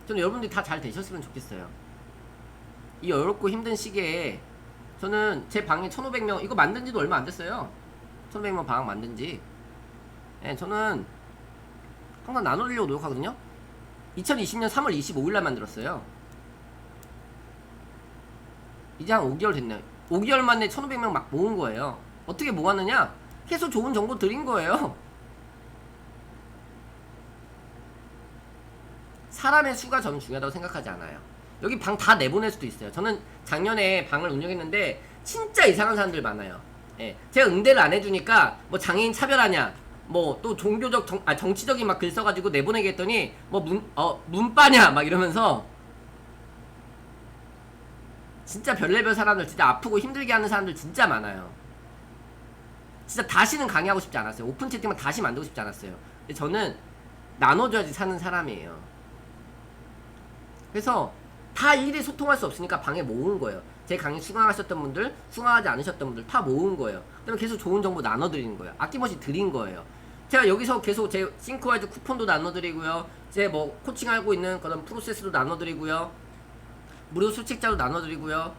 저는 여러분들이 다 잘 되셨으면 좋겠어요. 이 어렵고 힘든 시기에 저는 제 방에 1500명 이거 만든 지도 얼마 안 됐어요. 1500명 방 만든 지. 예, 저는 항상 나눠드리려고 노력하거든요. 2020년 3월 25일날 만들었어요. 이제 한 5개월 됐네요. 5개월 만에 1500명 막 모은 거예요. 어떻게 모았느냐? 계속 좋은 정보 드린 거예요. 사람의 수가 저는 중요하다고 생각하지 않아요. 여기 방 다 내보낼 수도 있어요. 저는 작년에 방을 운영했는데 진짜 이상한 사람들 많아요. 예, 제가 응대를 안 해주니까 뭐 장애인 차별하냐, 뭐 또 종교적 정치적인 막 글 써가지고 내보내게 했더니 뭐 문빠냐 막 이러면서 진짜 별의별 사람들, 진짜 아프고 힘들게 하는 사람들 진짜 많아요. 진짜 다시는 강의하고 싶지 않았어요. 오픈 채팅만 다시 만들고 싶지 않았어요. 근데 저는 나눠줘야지 사는 사람이에요. 그래서 다 일일이 소통할 수 없으니까 방에 모은 거예요. 제 강의 수강하셨던 분들, 수강하지 않으셨던 분들 다 모은 거예요. 그다음에 계속 좋은 정보 나눠드리는 거예요. 아낌없이 드린 거예요. 제가 여기서 계속 제 싱크와이즈 쿠폰도 나눠드리고요. 제 뭐 코칭하고 있는 그런 프로세스도 나눠드리고요. 무료 수책자도 나눠드리고요.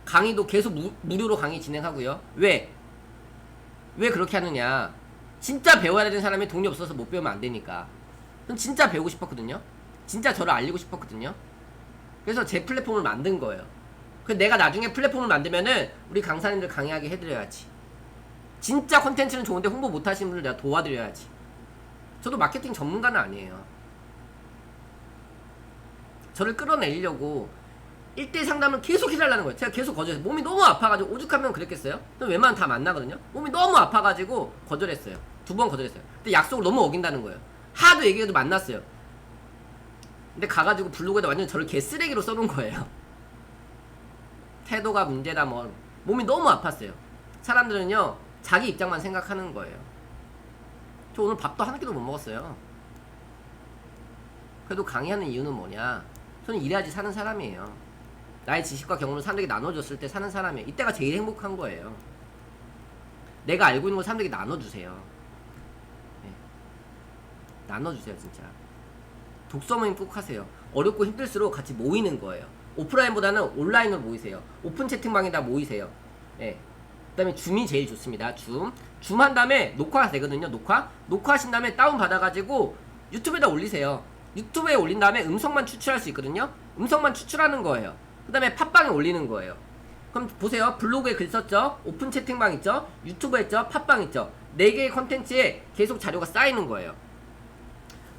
강의도 계속 무료로 강의 진행하고요. 왜 그렇게 하느냐? 진짜 배워야 되는 사람이 돈이 없어서 못 배우면 안 되니까. 전 진짜 배우고 싶었거든요. 진짜 저를 알리고 싶었거든요. 그래서 제 플랫폼을 만든 거예요. 그래서 내가 나중에 플랫폼을 만들면은 우리 강사님들 강의하게 해드려야지. 진짜 콘텐츠는 좋은데 홍보 못 하시는 분들 내가 도와드려야지. 저도 마케팅 전문가는 아니에요. 저를 끌어내려고 1대1 상담을 계속 해달라는 거예요. 제가 계속 거절했어요. 몸이 너무 아파가지고 오죽하면 그랬겠어요? 웬만하면 다 만나거든요. 몸이 너무 아파가지고 거절했어요. 2번 거절했어요. 근데 약속을 너무 어긴다는 거예요. 하도 얘기해도 만났어요. 근데 가가지고 블로그에다 완전 저를 개쓰레기로 써놓은 거예요. 태도가 문제다 뭐. 몸이 너무 아팠어요. 사람들은요 자기 입장만 생각하는 거예요. 저 오늘 밥도 한 끼도 못 먹었어요. 그래도 강의하는 이유는 뭐냐? 저는 일해야지 사는 사람이에요. 나의 지식과 경험을 사람들에게 나눠줬을 때 사는 사람이에요. 이때가 제일 행복한 거예요. 내가 알고 있는 걸 사람들에게 나눠주세요. 네. 나눠주세요 진짜. 독서 모임 꼭 하세요. 어렵고 힘들수록 같이 모이는 거예요. 오프라인보다는 온라인으로 모이세요. 오픈 채팅방에다 모이세요. 예. 그 다음에 줌이 제일 좋습니다. 줌 한 다음에 녹화가 되거든요. 녹화하신 다음에 다운받아가지고 유튜브에다 올리세요. 유튜브에 올린 다음에 음성만 추출할 수 있거든요. 음성만 추출하는 거예요. 그 다음에 팟빵에 올리는 거예요. 그럼 보세요. 블로그에 글 썼죠. 오픈 채팅방 있죠. 유튜브 있죠. 팟빵 있죠. 4개의 컨텐츠에 계속 자료가 쌓이는 거예요.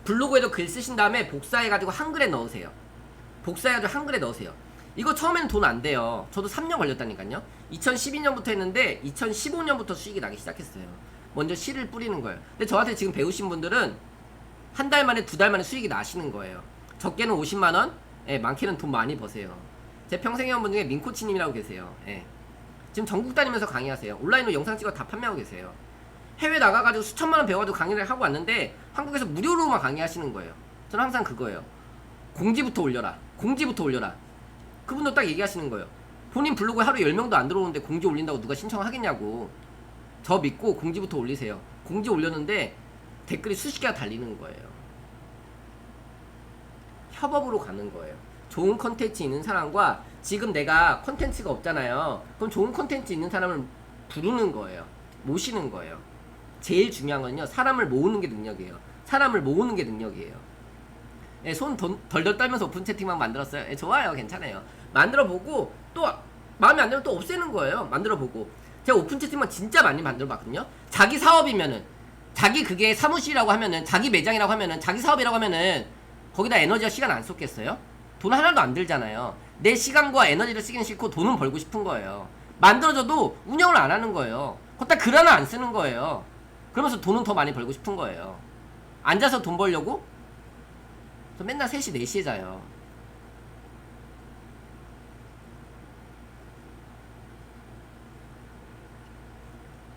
블로그에도 글 쓰신 다음에 복사해가지고 한글에 넣으세요. 복사해가지고 한글에 넣으세요. 이거 처음에는 돈 안 돼요. 저도 3년 걸렸다니까요. 2012년부터 했는데 2015년부터 수익이 나기 시작했어요. 먼저 씨를 뿌리는 거예요. 근데 저한테 지금 배우신 분들은 한 달 만에 2달 만에 수익이 나시는 거예요. 적게는 50만원, 예, 많게는 돈 많이 버세요. 제 평생 회원분 중에 민코치님이라고 계세요. 예. 지금 전국 다니면서 강의하세요. 온라인으로 영상 찍어 다 판매하고 계세요. 해외 나가가지고 수천만원 배워가지고 강의를 하고 왔는데 한국에서 무료로만 강의하시는 거예요. 저는 항상 그거예요. 공지부터 올려라. 공지부터 올려라. 그분도 딱 얘기하시는 거예요. 본인 블로그에 하루 10명도 안 들어오는데 공지 올린다고 누가 신청하겠냐고. 저 믿고 공지부터 올리세요. 공지 올렸는데 댓글이 수십 개가 달리는 거예요. 협업으로 가는 거예요. 좋은 컨텐츠 있는 사람과 지금 내가 컨텐츠가 없잖아요. 그럼 좋은 컨텐츠 있는 사람을 부르는 거예요. 모시는 거예요. 제일 중요한 건요. 사람을 모으는 게 능력이에요. 사람을 모으는 게 능력이에요. 예, 손 덜덜 떨면서 오픈 채팅방 만들었어요. 예, 좋아요. 괜찮아요. 만들어보고 또 마음에 안 들면 또 없애는 거예요. 만들어보고. 제가 오픈 채팅방 진짜 많이 만들어봤거든요. 자기 사업이면은 자기 그게 사무실이라고 하면은 자기 매장이라고 하면은 자기 사업이라고 하면은 거기다 에너지와 시간 안 쏟겠어요? 돈 하나도 안 들잖아요. 내 시간과 에너지를 쓰기는 싫고 돈은 벌고 싶은 거예요. 만들어줘도 운영을 안 하는 거예요. 거기다 글 하나 안 쓰는 거예요. 그러면서 돈은 더 많이 벌고 싶은 거예요. 앉아서 돈 벌려고? 저 맨날 3시 4시에 자요.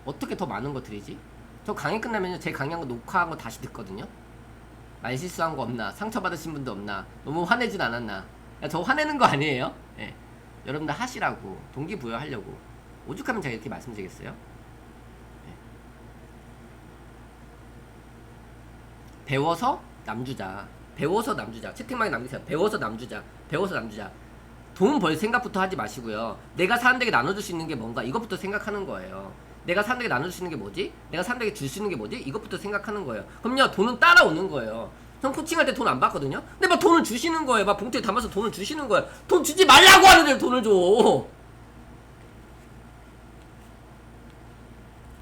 어떻게 더 많은 거 드리지? 저 강의 끝나면요 제 강의 한거 녹화한 거 다시 듣거든요. 말 실수한 거 없나? 상처받으신 분도 없나? 너무 화내진 않았나? 야, 저 화내는 거 아니에요? 예. 여러분들 하시라고 동기부여 하려고. 오죽하면 제가 이렇게 말씀드리겠어요? 예. 배워서 남주자. 배워서 남주자. 채팅방에 남기세요. 배워서 남주자. 배워서 남주자. 돈 벌 생각부터 하지 마시고요. 내가 사람들에게 나눠줄 수 있는 게 뭔가 이것부터 생각하는 거예요. 내가 사람들에게 나눠줄 수 있는 게 뭐지? 내가 사람들에게 줄 수 있는 게 뭐지? 이것부터 생각하는 거예요. 그럼요 돈은 따라오는 거예요. 전 코칭할 때 돈 안 받거든요? 근데 막 돈을 주시는 거예요. 막 봉투에 담아서 돈을 주시는 거예요. 돈 주지 말라고 하는데 돈을 줘.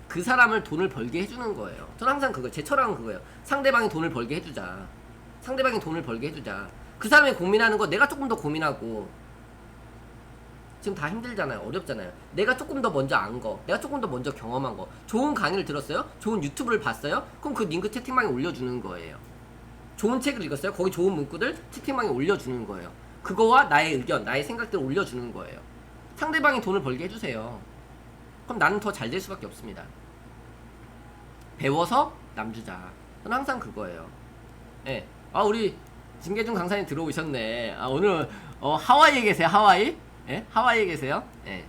그 사람을 돈을 벌게 해주는 거예요. 저는 항상 그거예요. 제 철학은 그거예요. 상대방이 돈을 벌게 해주자. 상대방이 돈을 벌게 해주자. 그 사람이 고민하는 거 내가 조금 더 고민하고. 지금 다 힘들잖아요. 어렵잖아요. 내가 조금 더 먼저 안 거, 내가 조금 더 먼저 경험한 거, 좋은 강의를 들었어요? 좋은 유튜브를 봤어요? 그럼 그 링크 채팅방에 올려주는 거예요. 좋은 책을 읽었어요? 거기 좋은 문구들 채팅방에 올려주는 거예요. 그거와 나의 의견, 나의 생각들을 올려주는 거예요. 상대방이 돈을 벌게 해주세요. 그럼 나는 더 잘 될 수밖에 없습니다. 배워서 남주자. 저는 항상 그거예요. 예. 아, 우리 김계중 강사님 들어오셨네. 아, 오늘 하와이에 계세요? 하와이? 예? 하와이에 계세요? 예.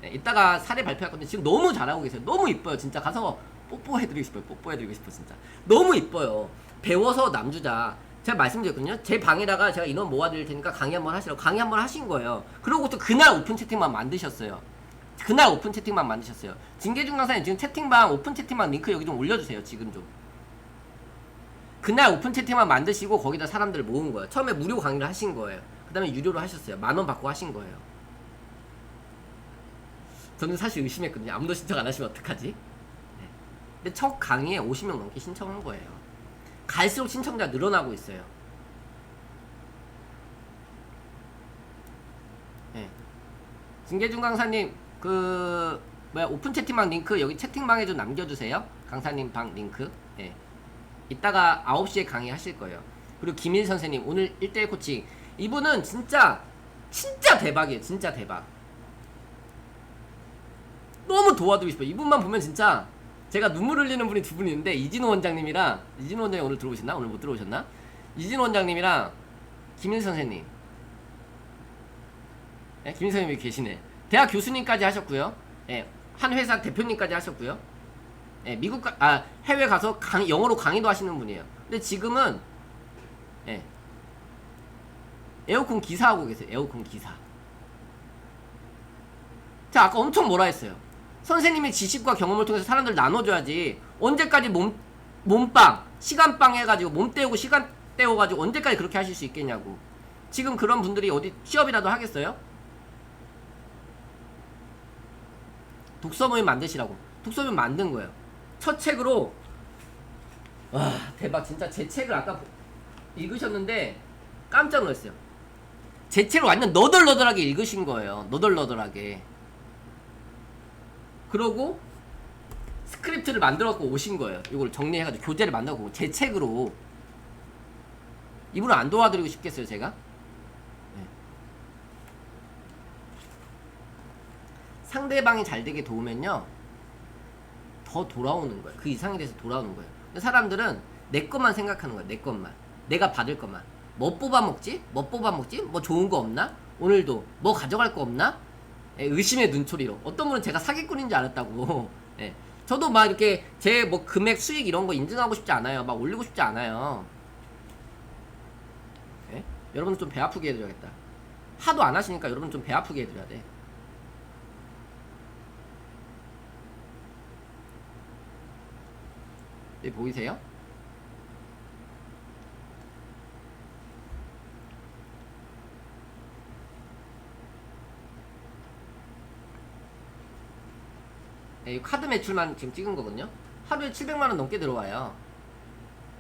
예. 이따가 사례 발표할 건데 지금 너무 잘하고 계세요. 너무 이뻐요. 진짜 가서 뽀뽀해드리고 싶어요. 뽀뽀해드리고 싶어 진짜. 너무 이뻐요. 배워서 남주자. 제가 말씀드렸거든요. 제 방에다가 제가 인원 모아드릴 테니까 강의 한번 하시라고. 강의 한번 하신 거예요. 그러고 또 그날 오픈 채팅만 만드셨어요. 그날 오픈 채팅만 만드셨어요. 진계중 강사님 지금 채팅방 오픈 채팅방 링크 여기 좀 올려주세요. 지금 좀. 그날 오픈 채팅만 만드시고 거기다 사람들을 모은 거예요. 처음에 무료 강의를 하신 거예요. 그 다음에 유료로 하셨어요. 10,000원 받고 하신 거예요. 저는 사실 의심했거든요. 아무도 신청 안 하시면 어떡하지? 네. 근데 첫 강의에 50명 넘게 신청한 거예요. 갈수록 신청자가 늘어나고 있어요. 네. 진계중 강사님 오픈 채팅방 링크 여기 채팅방에 좀 남겨주세요. 강사님 방 링크. 네. 이따가 9시에 강의 하실 거예요. 그리고 김일 선생님 오늘 1대1 코칭 이분은 진짜 대박이에요. 진짜 대박. 너무 도와드리고 싶어요. 이분만 보면 진짜 제가 눈물 흘리는 분이 두 분이 있는데 이진호 원장님이랑 이진호 원장님 오늘 들어오셨나? 오늘 못 들어오셨나? 이진호 원장님이랑 김일 선생님. 네, 김일 선생님이 계시네. 대학 교수님까지 하셨고요. 네, 한 회사 대표님까지 하셨고요. 네, 해외 가서 영어로 강의도 하시는 분이에요. 근데 지금은 에어컨 기사하고 계세요. 에어컨 기사. 자, 아까 엄청 뭐라 했어요. 선생님의 지식과 경험을 통해서 사람들 나눠줘야지. 언제까지 몸빵, 시간빵 해가지고 몸 때우고 시간 때워가지고 언제까지 그렇게 하실 수 있겠냐고. 지금 그런 분들이 어디 취업이라도 하겠어요? 독서 모임 만드시라고. 독서 모임 만든 거예요. 첫 책으로 와 대박. 진짜 제 책을 아까 읽으셨는데 깜짝 놀랐어요. 제 책을 완전 너덜너덜하게 읽으신 거예요. 너덜너덜하게. 그러고 스크립트를 만들어갖고 오신 거예요. 이걸 정리해가지고 교재를 만들어갖고 제 책으로. 이분을 안 도와드리고 싶겠어요 제가? 네. 상대방이 잘 되게 도우면요 더 돌아오는 거예요. 그 이상에 대해서 돌아오는 거예요. 근데 사람들은 내 것만 생각하는 거예요. 내 것만. 내가 받을 것만. 뭐 뽑아먹지? 뭐 뽑아먹지? 뭐 좋은 거 없나? 오늘도 뭐 가져갈 거 없나? 예, 의심의 눈초리로. 어떤 분은 제가 사기꾼인 줄 알았다고. 예. 저도 막 이렇게 제 뭐 금액 수익 이런 거 인증하고 싶지 않아요. 막 올리고 싶지 않아요. 예? 여러분 좀 배 아프게 해드려야겠다. 하도 안 하시니까 여러분 좀 배 아프게 해드려야 돼. 여기 보이세요? 이 카드 매출만 지금 찍은 거거든요. 하루에 700만원 넘게 들어와요.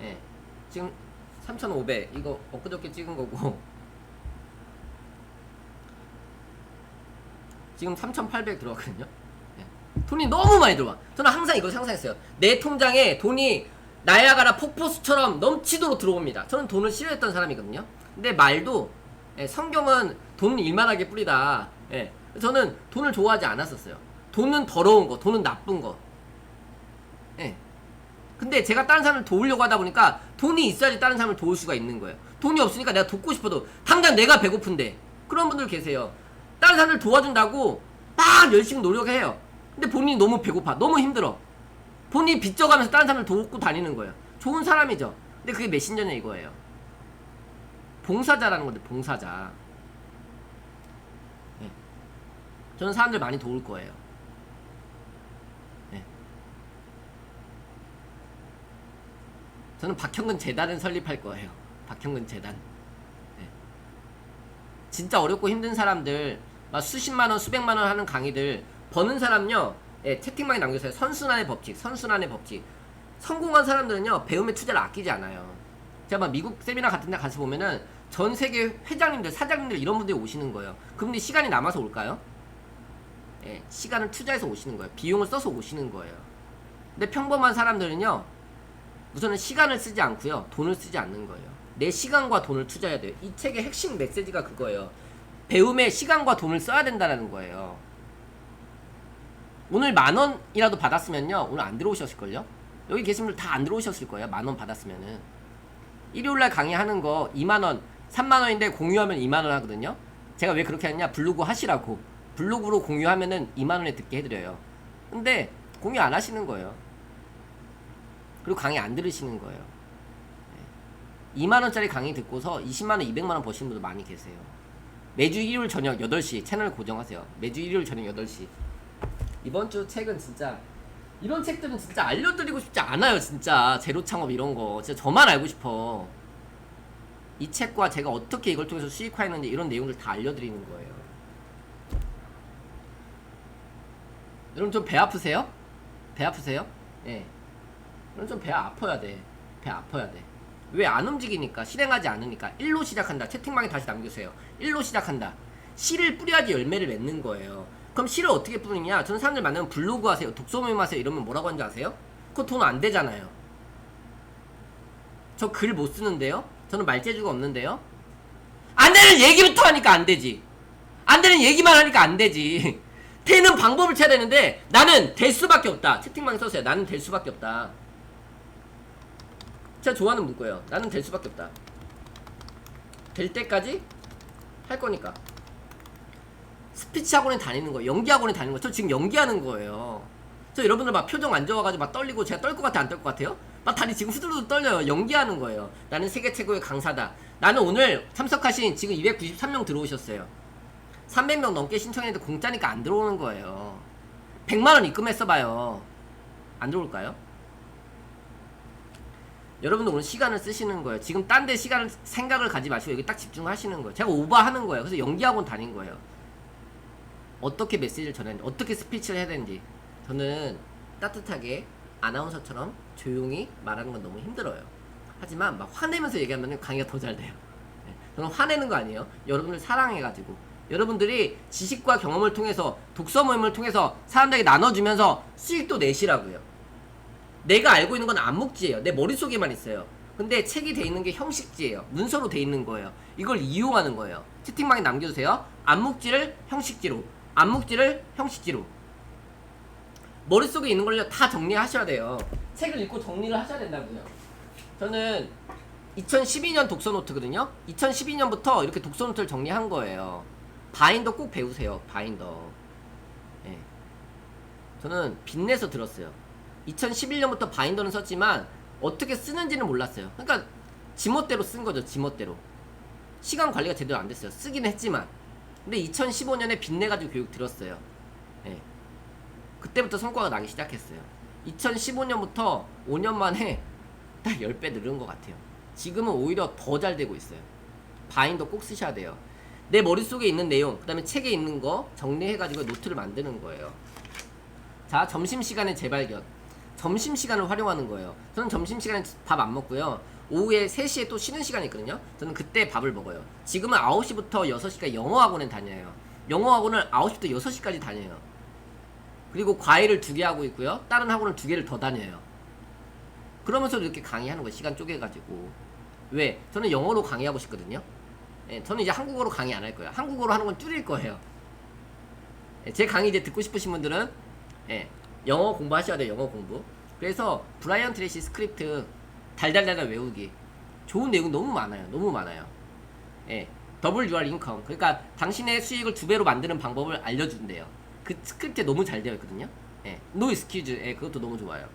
예. 지금 3,500 이거 엊그저께 찍은 거고 지금 3,800 들어왔거든요. 예. 돈이 너무 많이 들어와. 저는 항상 이걸 상상했어요. 내 통장에 돈이 나야가라 폭포수처럼 넘치도록 들어옵니다. 저는 돈을 싫어했던 사람이거든요. 근데 말도 성경은 돈은 일만하게 뿌리다. 저는 돈을 좋아하지 않았었어요. 돈은 더러운 거, 돈은 나쁜 거. 근데 제가 다른 사람을 도우려고 하다 보니까 돈이 있어야지 다른 사람을 도울 수가 있는 거예요. 돈이 없으니까 내가 돕고 싶어도 당장 내가 배고픈데 그런 분들 계세요. 다른 사람을 도와준다고 막 열심히 노력해요. 근데 본인이 너무 배고파, 너무 힘들어. 본인이 빚져가면서 다른 사람을 돕고 다니는 거예요. 좋은 사람이죠. 근데 그게 메신저냐 이거예요. 봉사자라는 건데, 봉사자. 저는 사람들 많이 도울 거예요. 저는 박형근 재단을 설립할 거예요. 박형근 재단. 진짜 어렵고 힘든 사람들, 막 수십만원, 수백만원 하는 강의들 버는 사람요, 채팅방에 남겨주세요. 선순환의 법칙, 선순환의 법칙. 성공한 사람들은요, 배움에 투자를 아끼지 않아요. 제가 막 미국 세미나 같은 데 가서 보면은 전 세계 회장님들, 사장님들 이런 분들이 오시는 거예요. 그분들이 시간이 남아서 올까요? 시간을 투자해서 오시는 거예요. 비용을 써서 오시는 거예요. 근데 평범한 사람들은요, 우선은 시간을 쓰지 않고요, 돈을 쓰지 않는 거예요. 내 시간과 돈을 투자해야 돼요. 이 책의 핵심 메시지가 그거예요. 배움에 시간과 돈을 써야 된다는 거예요. 오늘 10,000원이라도 받았으면요, 오늘 안 들어오셨을걸요? 여기 계신 분들 다 안 들어오셨을 거예요. 10,000원 받았으면은. 일요일날 강의하는 거 20,000원, 30,000원인데 공유하면 20,000원 하거든요. 제가 왜 그렇게 하냐? 블로그 하시라고. 블로그로 공유하면은 20,000원에 듣게 해드려요. 근데 공유 안 하시는 거예요. 그리고 강의 안 들으시는 거예요. 20,000원짜리 강의 듣고서 200,000원, 200만원 버시는 분들 많이 계세요. 매주 일요일 저녁 8시 채널 고정하세요. 매주 일요일 저녁 8시. 이번 주 책은 진짜, 이런 책들은 진짜 알려드리고 싶지 않아요. 진짜 제로 창업 이런 거 진짜 저만 알고 싶어. 이 책과 제가 어떻게 이걸 통해서 수익화했는지 이런 내용들 다 알려드리는 거예요. 여러분 좀 배 아프세요? 배 아프세요? 여러분 좀 배 아파야 돼. 배 아파야 돼. 왜 안 움직이니까, 실행하지 않으니까. 1로 시작한다. 채팅방에 다시 남겨주세요. 1로 시작한다. 씨를 뿌려야지 열매를 맺는 거예요. 그럼 씨를 어떻게 뿌리냐? 저는 사람들 만나면 블로그 하세요, 독서 모임 하세요 이러면 뭐라고 하는지 아세요? 그거 돈 안 되잖아요. 저 글 못 쓰는데요? 저는 말재주가 없는데요? 안 되는 얘기부터 하니까 안 되지. 안 되는 얘기만 하니까 안 되지. 되는 방법을 찾아야 되는데 나는 될 수밖에 없다. 채팅방에 써주세요. 나는 될 수밖에 없다. 제가 좋아하는 문구예요. 나는 될 수밖에 없다. 될 때까지 할 거니까. 스피치 학원에 다니는 거예요. 연기 학원에 다니는 거예요. 저 지금 연기하는 거예요. 저 여러분들 막 표정 안 좋아가지고 막 떨리고, 제가 떨 것 같아 안 떨 것 같아요? 막 다리 지금 후들후들 떨려요. 연기하는 거예요. 나는 세계 최고의 강사다. 나는 오늘 참석하신 지금 293명 들어오셨어요. 300명 넘게 신청했는데 공짜니까 안 들어오는 거예요. 100만원 입금했어봐요. 안 들어올까요? 여러분들 오늘 시간을 쓰시는 거예요. 지금 딴 데 시간을, 생각을 가지 마시고 여기 딱 집중하시는 거예요. 제가 오버하는 거예요. 그래서 연기학원 다닌 거예요. 어떻게 메시지를 전해야 되는지, 어떻게 스피치를 해야 되는지. 저는 따뜻하게 아나운서처럼 조용히 말하는 건 너무 힘들어요. 하지만 막 화내면서 얘기하면 강의가 더 잘 돼요. 저는 화내는 거 아니에요. 여러분들 사랑해가지고, 여러분들이 지식과 경험을 통해서, 독서 모임을 통해서 사람들에게 나눠주면서 수익도 내시라고요. 내가 알고 있는 건 암묵지예요. 내 머릿속에만 있어요. 근데 책이 돼 있는 게 형식지예요. 문서로 돼 있는 거예요. 이걸 이용하는 거예요. 채팅방에 남겨주세요. 암묵지를 형식지로, 암묵지를 형식지로. 머릿속에 있는 걸 다 정리하셔야 돼요. 책을 읽고 정리를 하셔야 된다고요. 저는 2012년 독서노트거든요. 2012년부터 이렇게 독서노트를 정리한 거예요. 바인더 꼭 배우세요. 바인더. 저는 빚내서 들었어요. 2011년부터 바인더는 썼지만 어떻게 쓰는지는 몰랐어요. 그러니까 지멋대로 쓴 거죠. 지멋대로. 시간 관리가 제대로 안 됐어요. 쓰긴 했지만. 근데 2015년에 빚내가지고 교육 들었어요. 그때부터 성과가 나기 시작했어요. 2015년부터 5년 만에 딱 10배 늘은 것 같아요. 지금은 오히려 더 잘 되고 있어요. 바인더 꼭 쓰셔야 돼요. 내 머릿속에 있는 내용, 그 다음에 책에 있는 거 정리해가지고 노트를 만드는 거예요. 자, 점심시간의 재발견. 점심시간을 활용하는 거예요. 저는 점심시간에 밥 안 먹고요. 오후에 3시에 또 쉬는 시간이 있거든요. 저는 그때 밥을 먹어요. 지금은 9시부터 6시까지 영어학원에 다녀요. 영어학원을 9시부터 6시까지 다녀요. 그리고 과외를 2개 하고 있고요. 다른 학원을 2개를 더 다녀요. 그러면서도 이렇게 강의하는 거예요. 시간 쪼개가지고. 왜? 저는 영어로 강의하고 싶거든요. 예, 저는 이제 한국어로 강의 안 할 거예요. 한국어로 하는 건 줄일 거예요. 예, 제 강의 이제 듣고 싶으신 분들은 예, 영어 공부하셔야 돼요. 영어 공부. 그래서 브라이언 트레이시 스크립트 달달달달 외우기. 좋은 내용 너무 많아요. 너무 많아요. 예, 더블 유알 인컴. 그러니까 당신의 수익을 2배로 만드는 방법을 알려준대요. 그 스크립트에 너무 잘 되어 있거든요. 예, 노 익스큐즈. 예, 그것도 너무 좋아요.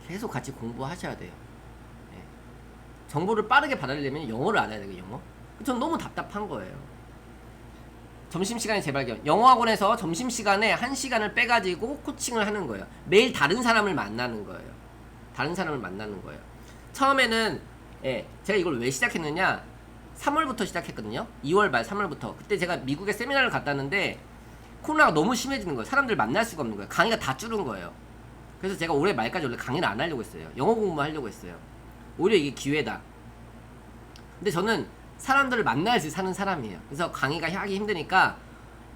계속 같이 공부하셔야 돼요. 예. 정보를 빠르게 받아내려면 영어를 알아야 되고 영어. 전 너무 답답한 거예요. 점심시간에 재발견. 영어학원에서 점심시간에 1시간을 빼가지고 코칭을 하는 거예요. 매일 다른 사람을 만나는 거예요. 다른 사람을 만나는 거예요. 처음에는 예, 제가 이걸 왜 시작했느냐, 3월부터 시작했거든요. 2월 말 3월부터. 그때 제가 미국에 세미나를 갔다 왔는데 코로나가 너무 심해지는 거예요. 사람들 만날 수가 없는 거예요. 강의가 다 줄은 거예요. 그래서 제가 올해 말까지 원래 강의를 안 하려고 했어요. 영어 공부만 하려고 했어요. 오히려 이게 기회다. 근데 저는 사람들을 만나야지 사는 사람이에요. 그래서 강의가 하기 힘드니까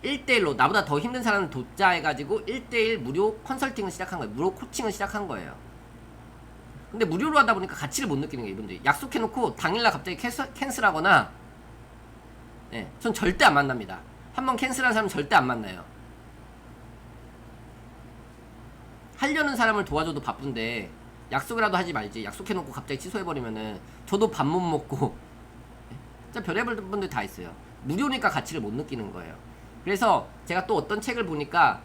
1대1로 나보다 더 힘든 사람을 돕자 해가지고 1대1 무료 컨설팅을 시작한 거예요. 무료 코칭을 시작한 거예요. 근데 무료로 하다 보니까 가치를 못 느끼는 거예요. 이분들이 약속해놓고 당일날 갑자기 캔슬하거나, 예, 전 절대 안 만납니다. 한번 캔슬한 사람 절대 안 만나요. 하려는 사람을 도와줘도 바쁜데 약속이라도 하지 말지. 약속해놓고 갑자기 취소해버리면은 저도 밥 못 먹고, 진짜 별의별 분들 다 있어요. 무료니까 가치를 못 느끼는 거예요. 그래서 제가 또 어떤 책을 보니까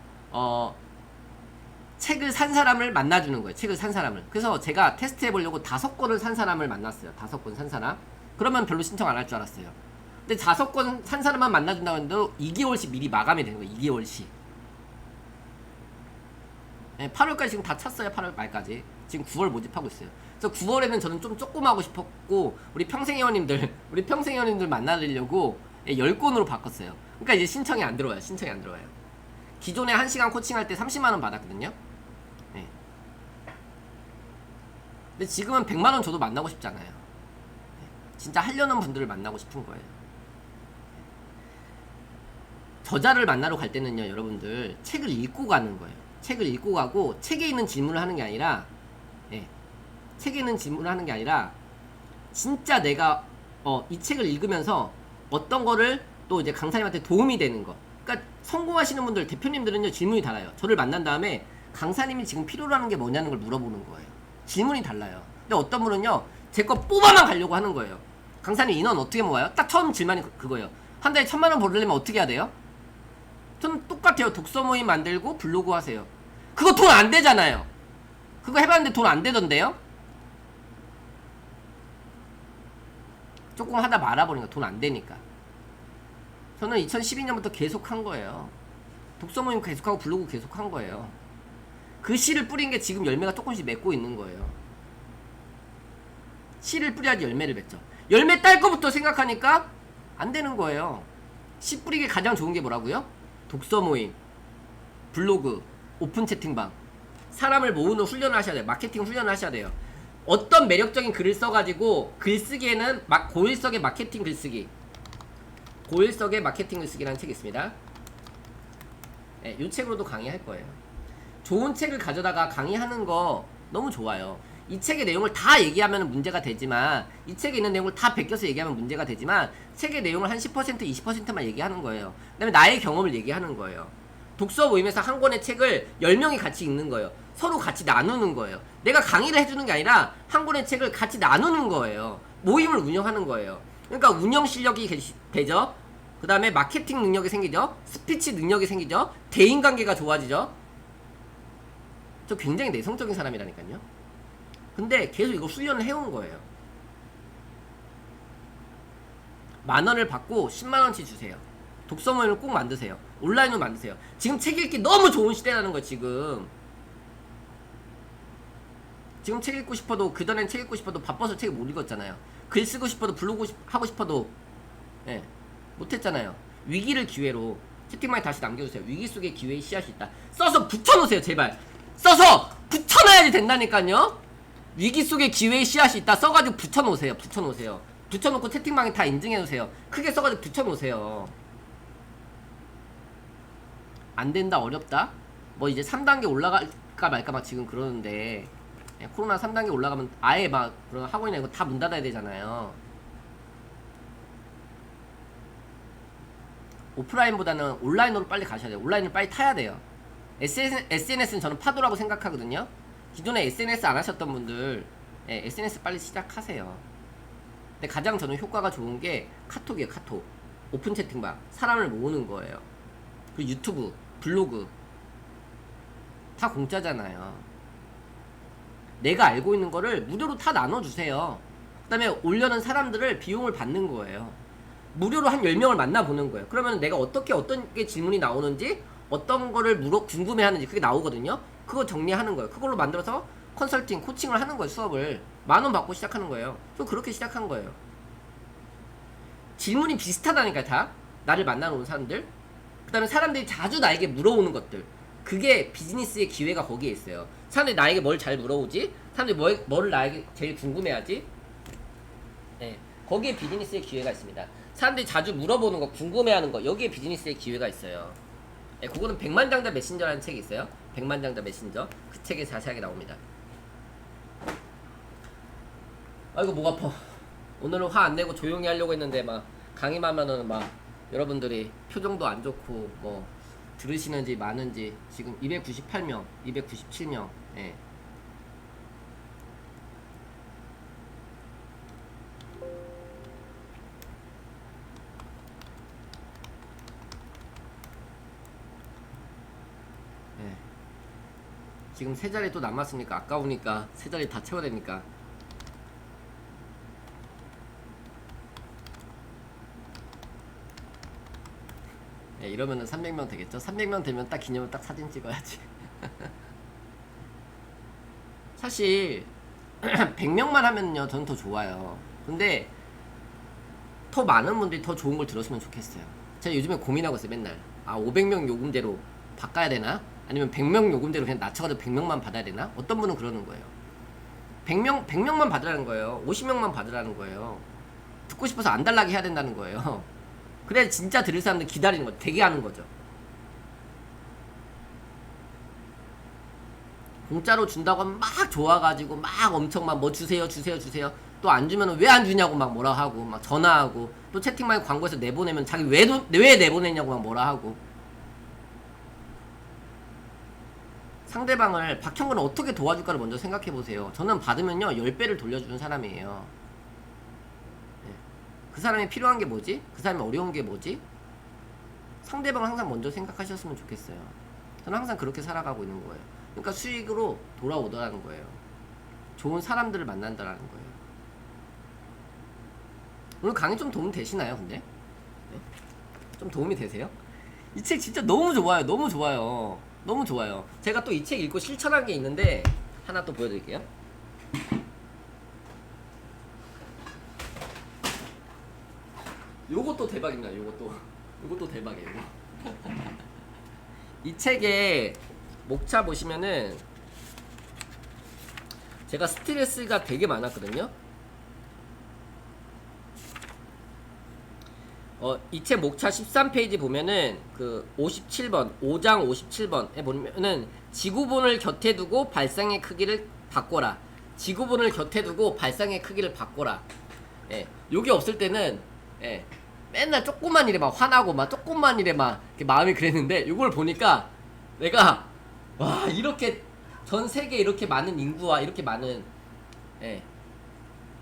책을 산 사람을 만나주는 거예요. 책을 산 사람을. 그래서 제가 테스트 해보려고 5권을 산 사람을 만났어요. 5권 산 사람. 그러면 별로 신청 안 할 줄 알았어요. 근데 5권 산 사람만 만나준다고 했는데 2개월씩 미리 마감이 되는 거예요. 2개월씩. 네, 8월까지 지금 다 찼어요. 8월 말까지. 지금 9월 모집하고 있어요. 그래서 9월에는 저는 좀 조금 하고 싶었고, 우리 평생회원님들 만나려고 10권으로 바꿨어요. 그러니까 이제 신청이 안 들어와요. 신청이 안 들어와요. 기존에 1시간 코칭할 때 30만원 받았거든요. 네. 근데 지금은 100만원 줘도 만나고 싶잖아요. 네. 진짜 하려는 분들을 만나고 싶은 거예요. 저자를 만나러 갈 때는요, 여러분들 책을 읽고 가는 거예요. 책을 읽고 가고, 책에 있는 질문을 하는 게 아니라, 예, 책에 있는 질문을 하는 게 아니라 진짜 내가 이 책을 읽으면서 어떤 거를 또 이제 강사님한테 도움이 되는 거. 그러니까 성공하시는 분들, 대표님들은요, 질문이 달라요. 저를 만난 다음에 강사님이 지금 필요로 하는 게 뭐냐는 걸 물어보는 거예요. 질문이 달라요. 근데 어떤 분은요, 제 거 뽑아만 가려고 하는 거예요. 강사님 인원 어떻게 모아요? 딱 처음 질문이 그거예요. 한 달에 1000만원 벌려면 어떻게 해야 돼요? 전 똑같아요. 독서 모임 만들고 블로그 하세요. 그거 돈 안 되잖아요. 그거 해봤는데 돈 안 되던데요? 조금 하다 말아버리니까 돈 안 되니까. 저는 2012년부터 계속 한 거예요. 독서 모임 계속하고 블로그 계속 한 거예요. 그 씨를 뿌린 게 지금 열매가 조금씩 맺고 있는 거예요. 씨를 뿌려야지 열매를 맺죠. 열매 딸 거부터 생각하니까 안 되는 거예요. 씨 뿌리기 가장 좋은 게 뭐라고요? 독서 모임, 블로그, 오픈 채팅방. 사람을 모으는 훈련을 하셔야 돼요. 마케팅 훈련을 하셔야 돼요. 어떤 매력적인 글을 써가지고 글쓰기에는 고일석의 마케팅 글쓰기, 고일석의 마케팅 글쓰기라는 책이 있습니다. 네, 이 책으로도 강의할 거예요. 좋은 책을 가져다가 강의하는 거 너무 좋아요. 이 책의 내용을 다 얘기하면 문제가 되지만, 이 책에 있는 내용을 다 베껴서 얘기하면 문제가 되지만, 책의 내용을 한 10%, 20%만 얘기하는 거예요. 그 다음에 나의 경험을 얘기하는 거예요. 독서 모임에서 한 권의 책을 10명이 같이 읽는 거예요. 서로 같이 나누는 거예요. 내가 강의를 해주는 게 아니라 한 권의 책을 같이 나누는 거예요. 모임을 운영하는 거예요. 그러니까 운영 실력이 되죠. 그 다음에 마케팅 능력이 생기죠. 스피치 능력이 생기죠. 대인관계가 좋아지죠. 저 굉장히 내성적인 사람이라니까요. 근데 계속 이거 훈련을 해온 거예요. 10,000원을 받고 10만원치 주세요. 독서 모임을 꼭 만드세요. 온라인으로 만드세요. 지금 책 읽기 너무 좋은 시대라는 거예요. 지금 책 읽고 싶어도, 그전엔 책 읽고 싶어도 바빠서 책을 못 읽었잖아요. 글 쓰고 싶어도, 블로그 하고 싶어도, 예, 못했잖아요. 위기를 기회로. 채팅방에 다시 남겨주세요. 위기 속에 기회의 씨앗이 있다. 써서 붙여놓으세요. 제발 써서 붙여놔야지 된다니까요. 위기 속에 기회의 씨앗이 있다. 써가지고 붙여놓으세요. 붙여놓고 채팅방에 다 인증해놓으세요. 크게 써가지고 붙여놓으세요. 안된다, 어렵다? 뭐 이제 3단계 올라갈까 말까 막 지금 그러는데, 예, 코로나 3단계 올라가면 아예 막 그런 학원이나 이거 다 문 닫아야 되잖아요. 오프라인보다는 온라인으로 빨리 가셔야 돼요. 온라인을 빨리 타야 돼요. SNS는 저는 파도라고 생각하거든요. 기존에 SNS 안 하셨던 분들, 예, SNS 빨리 시작하세요. 근데 가장 저는 효과가 좋은 게 카톡이에요. 카톡, 오픈 채팅방, 사람을 모으는 거예요. 그리고 유튜브, 블로그 다 공짜잖아요. 내가 알고 있는 거를 무료로 다 나눠주세요. 그 다음에 올려는 사람들을 비용을 받는 거예요. 무료로 한 10명을 만나보는 거예요. 그러면 내가 어떤 게 질문이 나오는지, 어떤 거를 궁금해하는지 그게 나오거든요. 그거 정리하는 거예요. 그걸로 만들어서 컨설팅, 코칭을 하는 거예요. 수업을 10,000원 받고 시작하는 거예요. 또 그렇게 시작한 거예요. 질문이 비슷하다니까, 다 나를 만나러 온 사람들. 그 다음에 사람들이 자주 나에게 물어오는 것들, 그게 비즈니스의 기회가 거기에 있어요. 사람들이 나에게 뭘 잘 물어오지? 사람들이 뭐를 나에게 제일 궁금해하지? 네, 거기에 비즈니스의 기회가 있습니다. 사람들이 자주 물어보는 거, 궁금해하는 거, 여기에 비즈니스의 기회가 있어요. 네, 그거는 백만장자 메신저라는 책이 있어요. 백만장자 메신저. 그 책에 자세하게 나옵니다. 아이고 목 아파. 오늘은 화 안 내고 조용히 하려고 했는데 막 강의만 하면은 막 여러분들이 표정도 안 좋고 뭐 들으시는지 마는지. 지금 298명, 297명. 예. 예. 지금 세 자리 또 남았으니까 아까우니까 세 자리 다 채워야 되니까. 예, 이러면은 300명 되겠죠? 300명 되면 딱 기념을 딱 사진 찍어야지. 사실 100명만 하면요 저는 더 좋아요. 근데 더 많은 분들이 더 좋은 걸 들었으면 좋겠어요. 제가 요즘에 고민하고 있어요. 맨날 500명 요금제로 바꿔야 되나? 아니면 100명 요금제로 그냥 낮춰가지고 100명만 받아야 되나? 어떤 분은 그러는 거예요. 100명만 받으라는 거예요. 50명만 받으라는 거예요. 듣고 싶어서 안 달라게 해야 된다는 거예요. 그래야 진짜 들을 사람들 기다리는 거죠. 대기하는 거죠. 공짜로 준다고 하면 막 좋아가지고 막 엄청 막 뭐 주세요 또 안 주면 왜 안 주냐고 막 뭐라 하고 막 전화하고, 또 채팅방에 광고해서 내보내면 자기 왜 내보냈냐고 막 뭐라 하고. 상대방을, 박형근을 어떻게 도와줄까를 먼저 생각해보세요. 저는 받으면요 10배를 돌려주는 사람이에요. 네. 그 사람이 필요한 게 뭐지? 그 사람이 어려운 게 뭐지? 상대방을 항상 먼저 생각하셨으면 좋겠어요. 저는 항상 그렇게 살아가고 있는 거예요. 그러니까 수익으로 돌아오더라는 거예요. 좋은 사람들을 만난다라는 거예요. 오늘 강의 좀 도움 되시나요, 근데? 네? 좀 도움이 되세요? 이 책 진짜 너무 좋아요. 너무 좋아요. 너무 좋아요. 제가 또 이 책 읽고 실천한 게 있는데 하나 또 보여드릴게요. 요것도 대박입니다. 요것도 대박이에요. 이 책에 목차 보시면은 제가 스트레스가 되게 많았거든요. 이 책 목차 13페이지 보면은 그 57번, 5장 57번에 보면은 지구본을 곁에 두고 발상의 크기를 바꿔라. 지구본을 곁에 두고 발상의 크기를 바꿔라. 예, 요게 없을 때는, 예, 맨날 조그만 일에 막 화나고 막 조그만 일에 막 이렇게 마음이 그랬는데, 요걸 보니까 내가 와, 이렇게 전 세계에 이렇게 많은 인구와 이렇게 많은, 예,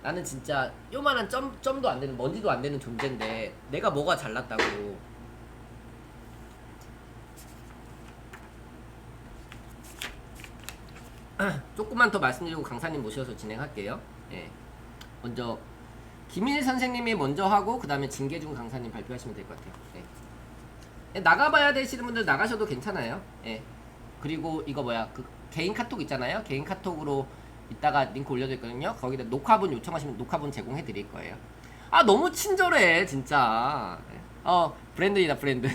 나는 진짜 요만한 점도 안 되는, 먼지도 안 되는 존재인데 내가 뭐가 잘났다고. 조금만 더 말씀드리고 강사님 모셔서 진행할게요. 예. 먼저 김일 선생님이 먼저 하고 그 다음에 진계중 강사님 발표하시면 될 것 같아요. 예. 예, 나가봐야 되시는 분들 나가셔도 괜찮아요. 예. 그리고 이거 뭐야, 그 개인 카톡 있잖아요. 개인 카톡으로 이따가 링크 올려드렸거든요. 거기다 녹화본 요청하시면 녹화본 제공해 드릴 거예요. 너무 친절해 진짜. 브랜드이다, 브랜드.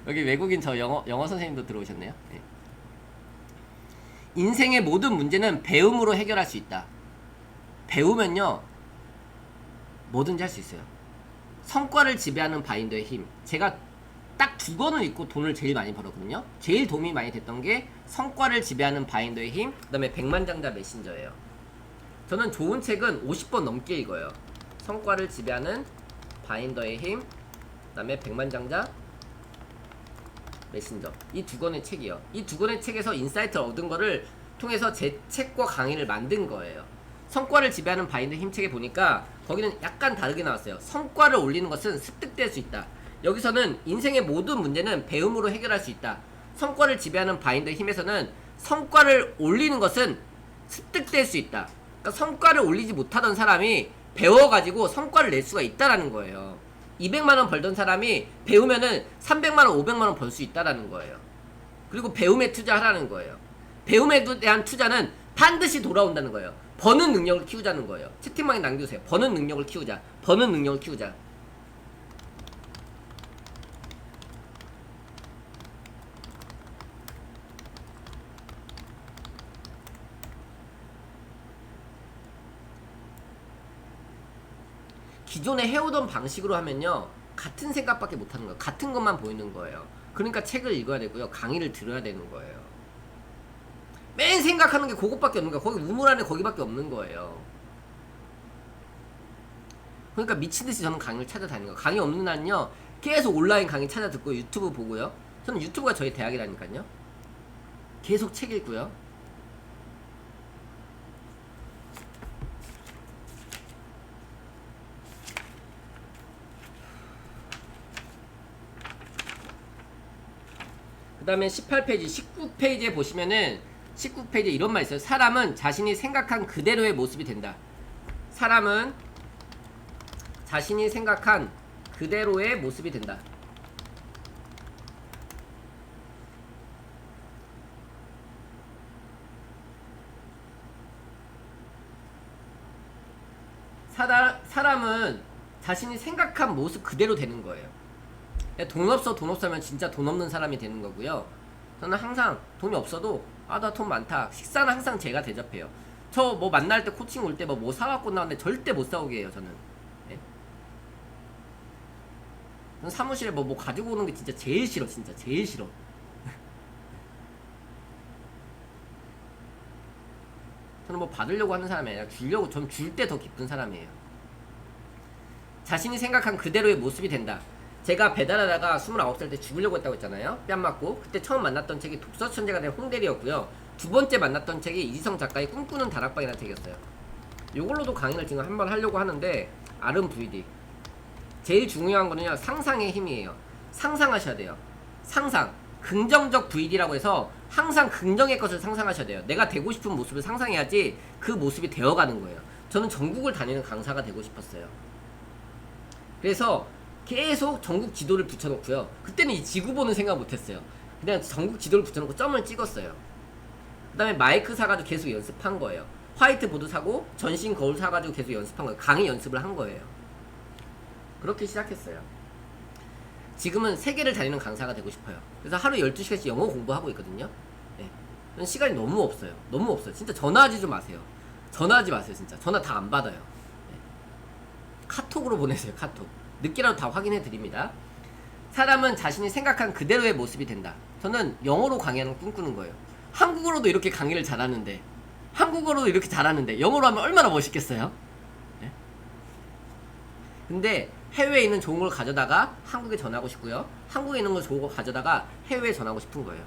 여기 외국인 저 영어 선생님도 들어오셨네요. 네. 인생의 모든 문제는 배움으로 해결할 수 있다. 배우면요 뭐든지 할 수 있어요. 성과를 지배하는 바인더의 힘. 제가 딱 두 권을 읽고 돈을 제일 많이 벌었거든요. 제일 도움이 많이 됐던 게 성과를 지배하는 바인더의 힘, 그 다음에 백만장자 메신저예요. 저는 좋은 책은 50번 넘게 읽어요. 성과를 지배하는 바인더의 힘, 그 다음에 백만장자 메신저. 이 두 권의 책이요. 이 두 권의 책에서 인사이트를 얻은 거를 통해서 제 책과 강의를 만든 거예요. 성과를 지배하는 바인더 힘 책에 보니까 거기는 약간 다르게 나왔어요. 성과를 올리는 것은 습득될 수 있다. 여기서는 인생의 모든 문제는 배움으로 해결할 수 있다. 성과를 지배하는 바인더 힘에서는 성과를 올리는 것은 습득될 수 있다. 그러니까 성과를 올리지 못하던 사람이 배워가지고 성과를 낼 수가 있다라는 거예요. 200만원 벌던 사람이 배우면은 300만원, 500만원 벌 수 있다라는 거예요. 그리고 배움에 투자하라는 거예요. 배움에 대한 투자는 반드시 돌아온다는 거예요. 버는 능력을 키우자는 거예요. 채팅방에 남겨주세요. 버는 능력을 키우자. 버는 능력을 키우자. 기존에 해오던 방식으로 하면요, 같은 생각밖에 못하는 거예요. 같은 것만 보이는 거예요. 그러니까 책을 읽어야 되고요, 강의를 들어야 되는 거예요. 맨 생각하는 게 그것밖에 없는 거예요. 거기 우물 안에 거기밖에 없는 거예요. 그러니까 미친듯이 저는 강의를 찾아다니는 거예요. 강의 없는 날은요, 계속 온라인 강의 찾아 듣고 유튜브 보고요. 저는 유튜브가 저희 대학이라니까요. 계속 책 읽고요. 그 다음에 18페이지, 19페이지에 보시면은 19페이지에 이런 말 있어요. 사람은 자신이 생각한 그대로의 모습이 된다. 사람은 자신이 생각한 그대로의 모습이 된다. 사람은 자신이 생각한 모습 그대로 되는 거예요. 돈 없어 하면 진짜 돈 없는 사람이 되는 거고요. 저는 항상 돈이 없어도 나 돈 많다. 식사는 항상 제가 대접해요. 저 뭐 만날 때 코칭 올 때 뭐 사갖고 나왔는데 절대 못 사오게 해요. 저는. 예? 저는 사무실에 뭐 가지고 오는 게 진짜 제일 싫어. 진짜 제일 싫어. 저는 뭐 받으려고 하는 사람이 아니라 주려고, 전 줄 때 더 기쁜 사람이에요. 자신이 생각한 그대로의 모습이 된다. 제가 배달하다가 29살 때 죽으려고 했다고 했잖아요. 뺨 맞고. 그때 처음 만났던 책이 독서천재가 된 홍대리였고요. 두 번째 만났던 책이 이지성 작가의 꿈꾸는 다락방이라는 책이었어요. 요걸로도 강의를 지금 한번 하려고 하는데, RMVD. 제일 중요한 거는요, 상상의 힘이에요. 상상하셔야 돼요. 상상. 긍정적 VD라고 해서 항상 긍정의 것을 상상하셔야 돼요. 내가 되고 싶은 모습을 상상해야지 그 모습이 되어가는 거예요. 저는 전국을 다니는 강사가 되고 싶었어요. 그래서 계속 전국 지도를 붙여놓고요. 그때는 이 지구 보는 생각 못했어요. 그냥 전국 지도를 붙여놓고 점을 찍었어요. 그 다음에 마이크 사가지고 계속 연습한 거예요. 화이트보드 사고 전신 거울 사가지고 계속 연습한 거예요. 강의 연습을 한 거예요. 그렇게 시작했어요. 지금은 세계를 다니는 강사가 되고 싶어요. 그래서 하루 12시간씩 영어 공부하고 있거든요. 네. 시간이 너무 없어요. 너무 없어요. 진짜 전화하지 좀 마세요. 전화하지 마세요. 진짜 전화 다 안 받아요. 네. 카톡으로 보내세요. 카톡. 늦게라도 다 확인해 드립니다. 사람은 자신이 생각한 그대로의 모습이 된다. 저는 영어로 강의하는 걸 꿈꾸는 거예요. 한국어로도 이렇게 강의를 잘하는데, 한국어로도 이렇게 잘하는데 영어로 하면 얼마나 멋있겠어요? 네? 근데 해외에 있는 좋은 걸 가져다가 한국에 전하고 싶고요. 한국에 있는 걸 좋은 걸 가져다가 해외에 전하고 싶은 거예요.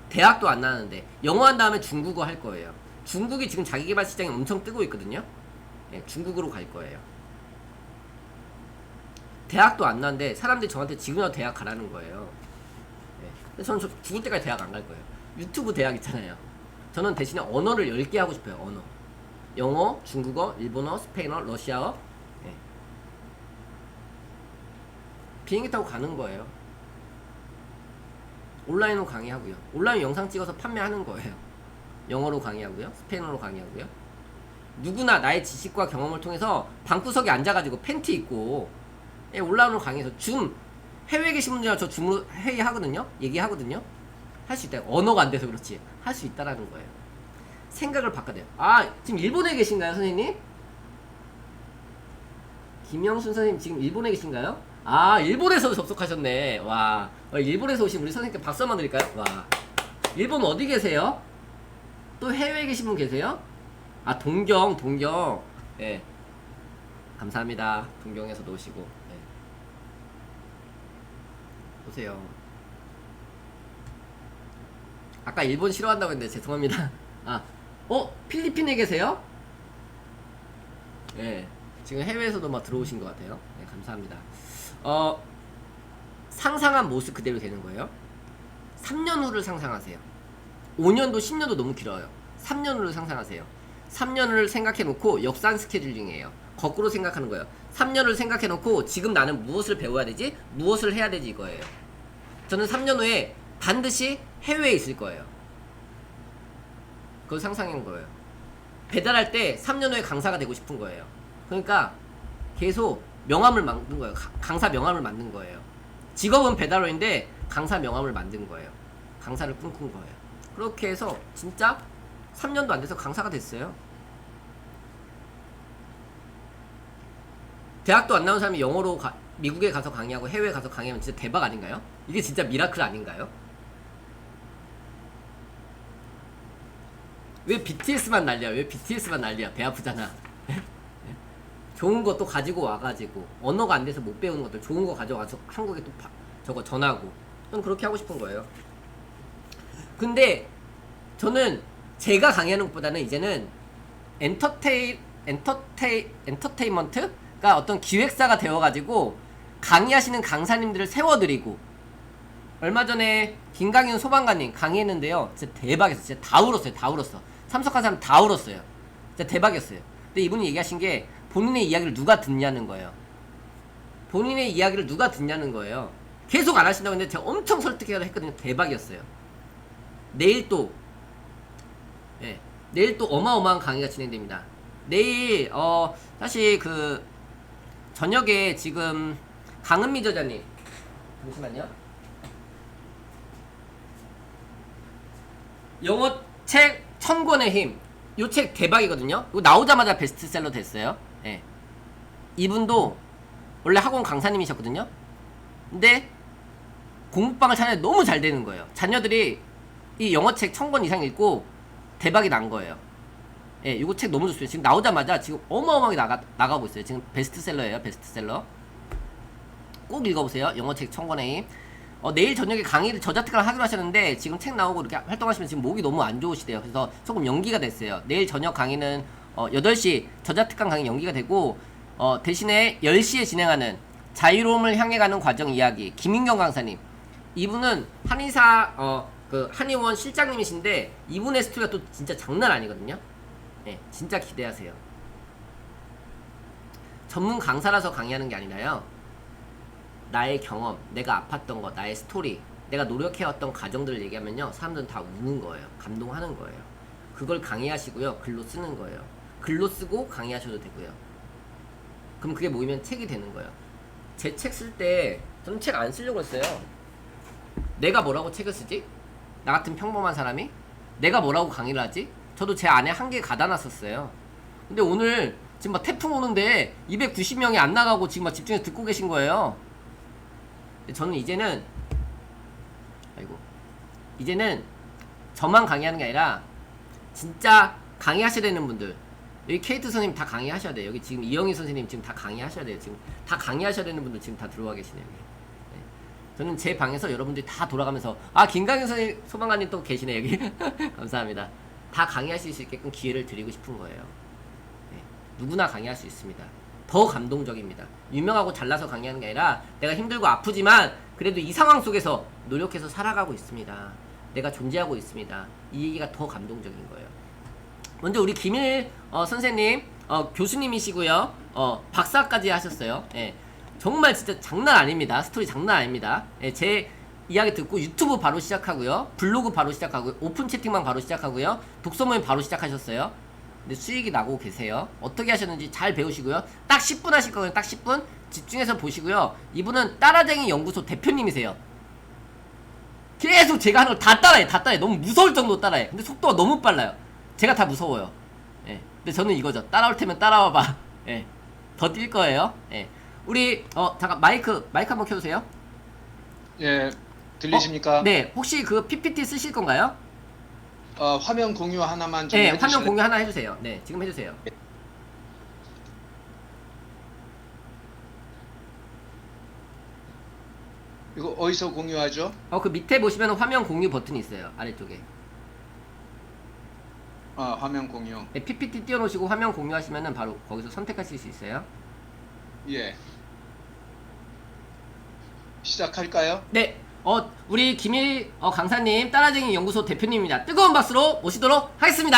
대학도 안 나왔는데 영어 한 다음에 중국어 할 거예요. 중국이 지금 자기개발 시장이 엄청 뜨고 있거든요. 네, 중국으로 갈 거예요. 대학도 안 나왔는데 사람들이 저한테 지금이라도 대학 가라는 거예요. 네. 그래서 저는 죽을 때까지 대학 안 갈 거예요. 유튜브 대학 있잖아요. 저는 대신에 언어를 10개 하고 싶어요. 언어. 영어, 중국어, 일본어, 스페인어, 러시아어. 네. 비행기 타고 가는 거예요. 온라인으로 강의하고요. 온라인 영상 찍어서 판매하는 거예요. 영어로 강의하고요. 스페인어로 강의하고요. 누구나 나의 지식과 경험을 통해서 방구석에 앉아가지고 팬티 입고 올라오는 강의에서 줌, 해외에 계신 분들이랑 저 줌으로 회의하거든요. 얘기하거든요. 할 수 있다. 언어가 안 돼서 그렇지. 할 수 있다라는 거예요. 생각을 바꿔야 돼요. 지금 일본에 계신가요, 선생님? 김영순 선생님 지금 일본에 계신가요? 아, 일본에서 접속하셨네. 와, 일본에서 오신 우리 선생님께 박수 한번 드릴까요? 와, 일본 어디 계세요? 또 해외에 계신 분 계세요? 아, 동경. 예. 감사합니다. 동경에서도 오시고. 예. 보세요. 아까 일본 싫어한다고 했는데 죄송합니다. 아, 필리핀에 계세요? 예. 지금 해외에서도 막 들어오신 것 같아요. 네, 감사합니다. 상상한 모습 그대로 되는 거예요. 3년 후를 상상하세요. 5년도 10년도 너무 길어요. 3년 후를 상상하세요. 3년을 생각해 놓고 역산 스케줄링이에요. 거꾸로 생각하는 거예요. 3년을 생각해 놓고 지금 나는 무엇을 배워야 되지? 무엇을 해야 되지? 이거예요. 저는 3년 후에 반드시 해외에 있을 거예요. 그걸 상상한 거예요. 배달할 때 3년 후에 강사가 되고 싶은 거예요. 그러니까 계속 명함을 만든 거예요. 강사 명함을 만든 거예요. 직업은 배달원인데 강사 명함을 만든 거예요. 강사를 꿈꾼 거예요. 그렇게 해서 진짜 3년도 안 돼서 강사가 됐어요. 대학도 안 나온 사람이 영어로 미국에 가서 강의하고 해외에 가서 강의하면 진짜 대박 아닌가요? 이게 진짜 미라클 아닌가요? 왜 BTS만 난리야? 왜 BTS만 난리야? 배 아프잖아. 좋은 것도 가지고 와가지고 언어가 안 돼서 못 배우는 것들 좋은 거 가져와서 한국에 또 저거 전하고 저는 그렇게 하고 싶은 거예요. 근데 저는 제가 강의하는 것보다는 이제는 엔터테인먼트가 어떤 기획사가 되어가지고 강의하시는 강사님들을 세워드리고 얼마 전에 김강윤 소방관님 강의했는데요. 진짜 대박이었어요. 진짜 다 울었어. 참석한 사람 다 울었어요. 진짜 대박이었어요. 근데 이분이 얘기하신 게 본인의 이야기를 누가 듣냐는 거예요. 본인의 이야기를 누가 듣냐는 거예요. 계속 안 하신다고 했는데 제가 엄청 설득해서 했거든요. 대박이었어요. 내일 또 어마어마한 강의가 진행됩니다. 내일 사실 그 저녁에 지금 강은미 저자님 잠시만요. 영어 책 1000권의 힘. 요 책 대박이거든요. 이거 나오자마자 베스트셀러 됐어요. 예. 이분도 원래 학원 강사님이셨거든요. 근데 공부방을 차려야 너무 잘 되는 거예요. 자녀들이 이 영어책 1000권 이상 읽고 대박이 난 거예요. 예, 이거 책 너무 좋습니다. 지금 나오자마자 지금 어마어마하게 나가고 있어요. 지금 베스트셀러예요. 베스트셀러. 꼭 읽어보세요. 영어책 1000권의 힘. 내일 저녁에 강의를 저자특강을 하기로 하셨는데 지금 책 나오고 이렇게 활동하시면 지금 목이 너무 안 좋으시대요. 그래서 조금 연기가 됐어요. 내일 저녁 강의는 8시 저자특강 강의 연기가 되고 대신에 10시에 진행하는 자유로움을 향해 가는 과정 이야기 김인경 강사님. 이분은 한의사 그 한의원 실장님이신데 이분의 스토리가 또 진짜 장난 아니거든요. 네, 진짜 기대하세요. 전문 강사라서 강의하는 게 아니라요. 나의 경험, 내가 아팠던 거, 나의 스토리, 내가 노력해왔던 과정들을 얘기하면요. 사람들은 다 우는 거예요. 감동하는 거예요. 그걸 강의하시고요. 글로 쓰는 거예요. 글로 쓰고 강의하셔도 되고요. 그럼 그게 모이면 책이 되는 거예요. 제 책 쓸 때 저는 책 안 쓰려고 했어요. 내가 뭐라고 책을 쓰지? 나 같은 평범한 사람이? 내가 뭐라고 강의를 하지? 저도 제 안에 한계에 가다 놨었어요. 근데 오늘 지금 막 태풍 오는데 290명이 안 나가고 지금 막 집중해서 듣고 계신 거예요. 저는 이제는 저만 강의하는 게 아니라 진짜 강의하셔야 되는 분들, 여기 케이트 선생님 다 강의하셔야 돼요. 여기 지금 이영희 선생님 지금 다 강의하셔야 돼요. 지금 다 강의하셔야 되는 분들 지금 다 들어와 계시네요. 네. 저는 제 방에서 여러분들이 다 돌아가면서 김강현 선생님 소방관님 또 계시네 여기. 감사합니다. 다 강의하실 수 있게끔 기회를 드리고 싶은 거예요. 네. 누구나 강의할 수 있습니다. 더 감동적입니다. 유명하고 잘나서 강의하는 게 아니라 내가 힘들고 아프지만 그래도 이 상황 속에서 노력해서 살아가고 있습니다. 내가 존재하고 있습니다. 이 얘기가 더 감동적인 거예요. 먼저 우리 김일 선생님 교수님이시고요. 박사까지 하셨어요. 예, 정말 진짜 장난 아닙니다. 스토리 장난 아닙니다. 예, 제 이야기 듣고 유튜브 바로 시작하고요. 블로그 바로 시작하고요. 오픈 채팅방 바로 시작하고요. 독서 모임 바로 시작하셨어요. 근데 수익이 나고 계세요. 어떻게 하셨는지 잘 배우시고요. 딱 10분 하실 거예요. 딱 10분 집중해서 보시고요. 이분은 따라쟁이 연구소 대표님이세요. 계속 제가 하는 걸 다 따라해. 너무 무서울 정도로 따라해. 근데 속도가 너무 빨라요. 제가 다 무서워요. 예. 근데 저는 이거죠. 따라올 테면 따라와봐. 예. 더 뛸 거예요. 예. 우리 잠깐 마이크 한번 켜주세요. 예, 들리십니까? 네, 혹시 그 PPT 쓰실 건가요? 화면 공유 하나만 좀 네, 해주실래요? 화면 공유 하나 해주세요. 네, 지금 해주세요. 이거 어디서 공유하죠? 그 밑에 보시면 화면 공유 버튼이 있어요. 아래쪽에. 화면 공유. 네, PPT 띄워놓으시고 화면 공유하시면은 바로 거기서 선택하실 수 있어요. 예. 시작할까요? 네, 우리 김일 강사님 따라쟁이 연구소 대표님입니다. 뜨거운 박수로 모시도록 하겠습니다.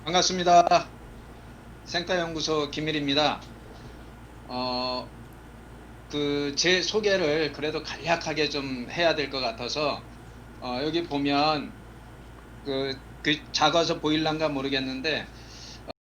반갑습니다. 생가연구소 김일입니다. 제 소개를 그래도 간략하게 좀 해야 될 것 같아서 여기 보면 그 작아서 보일란가 모르겠는데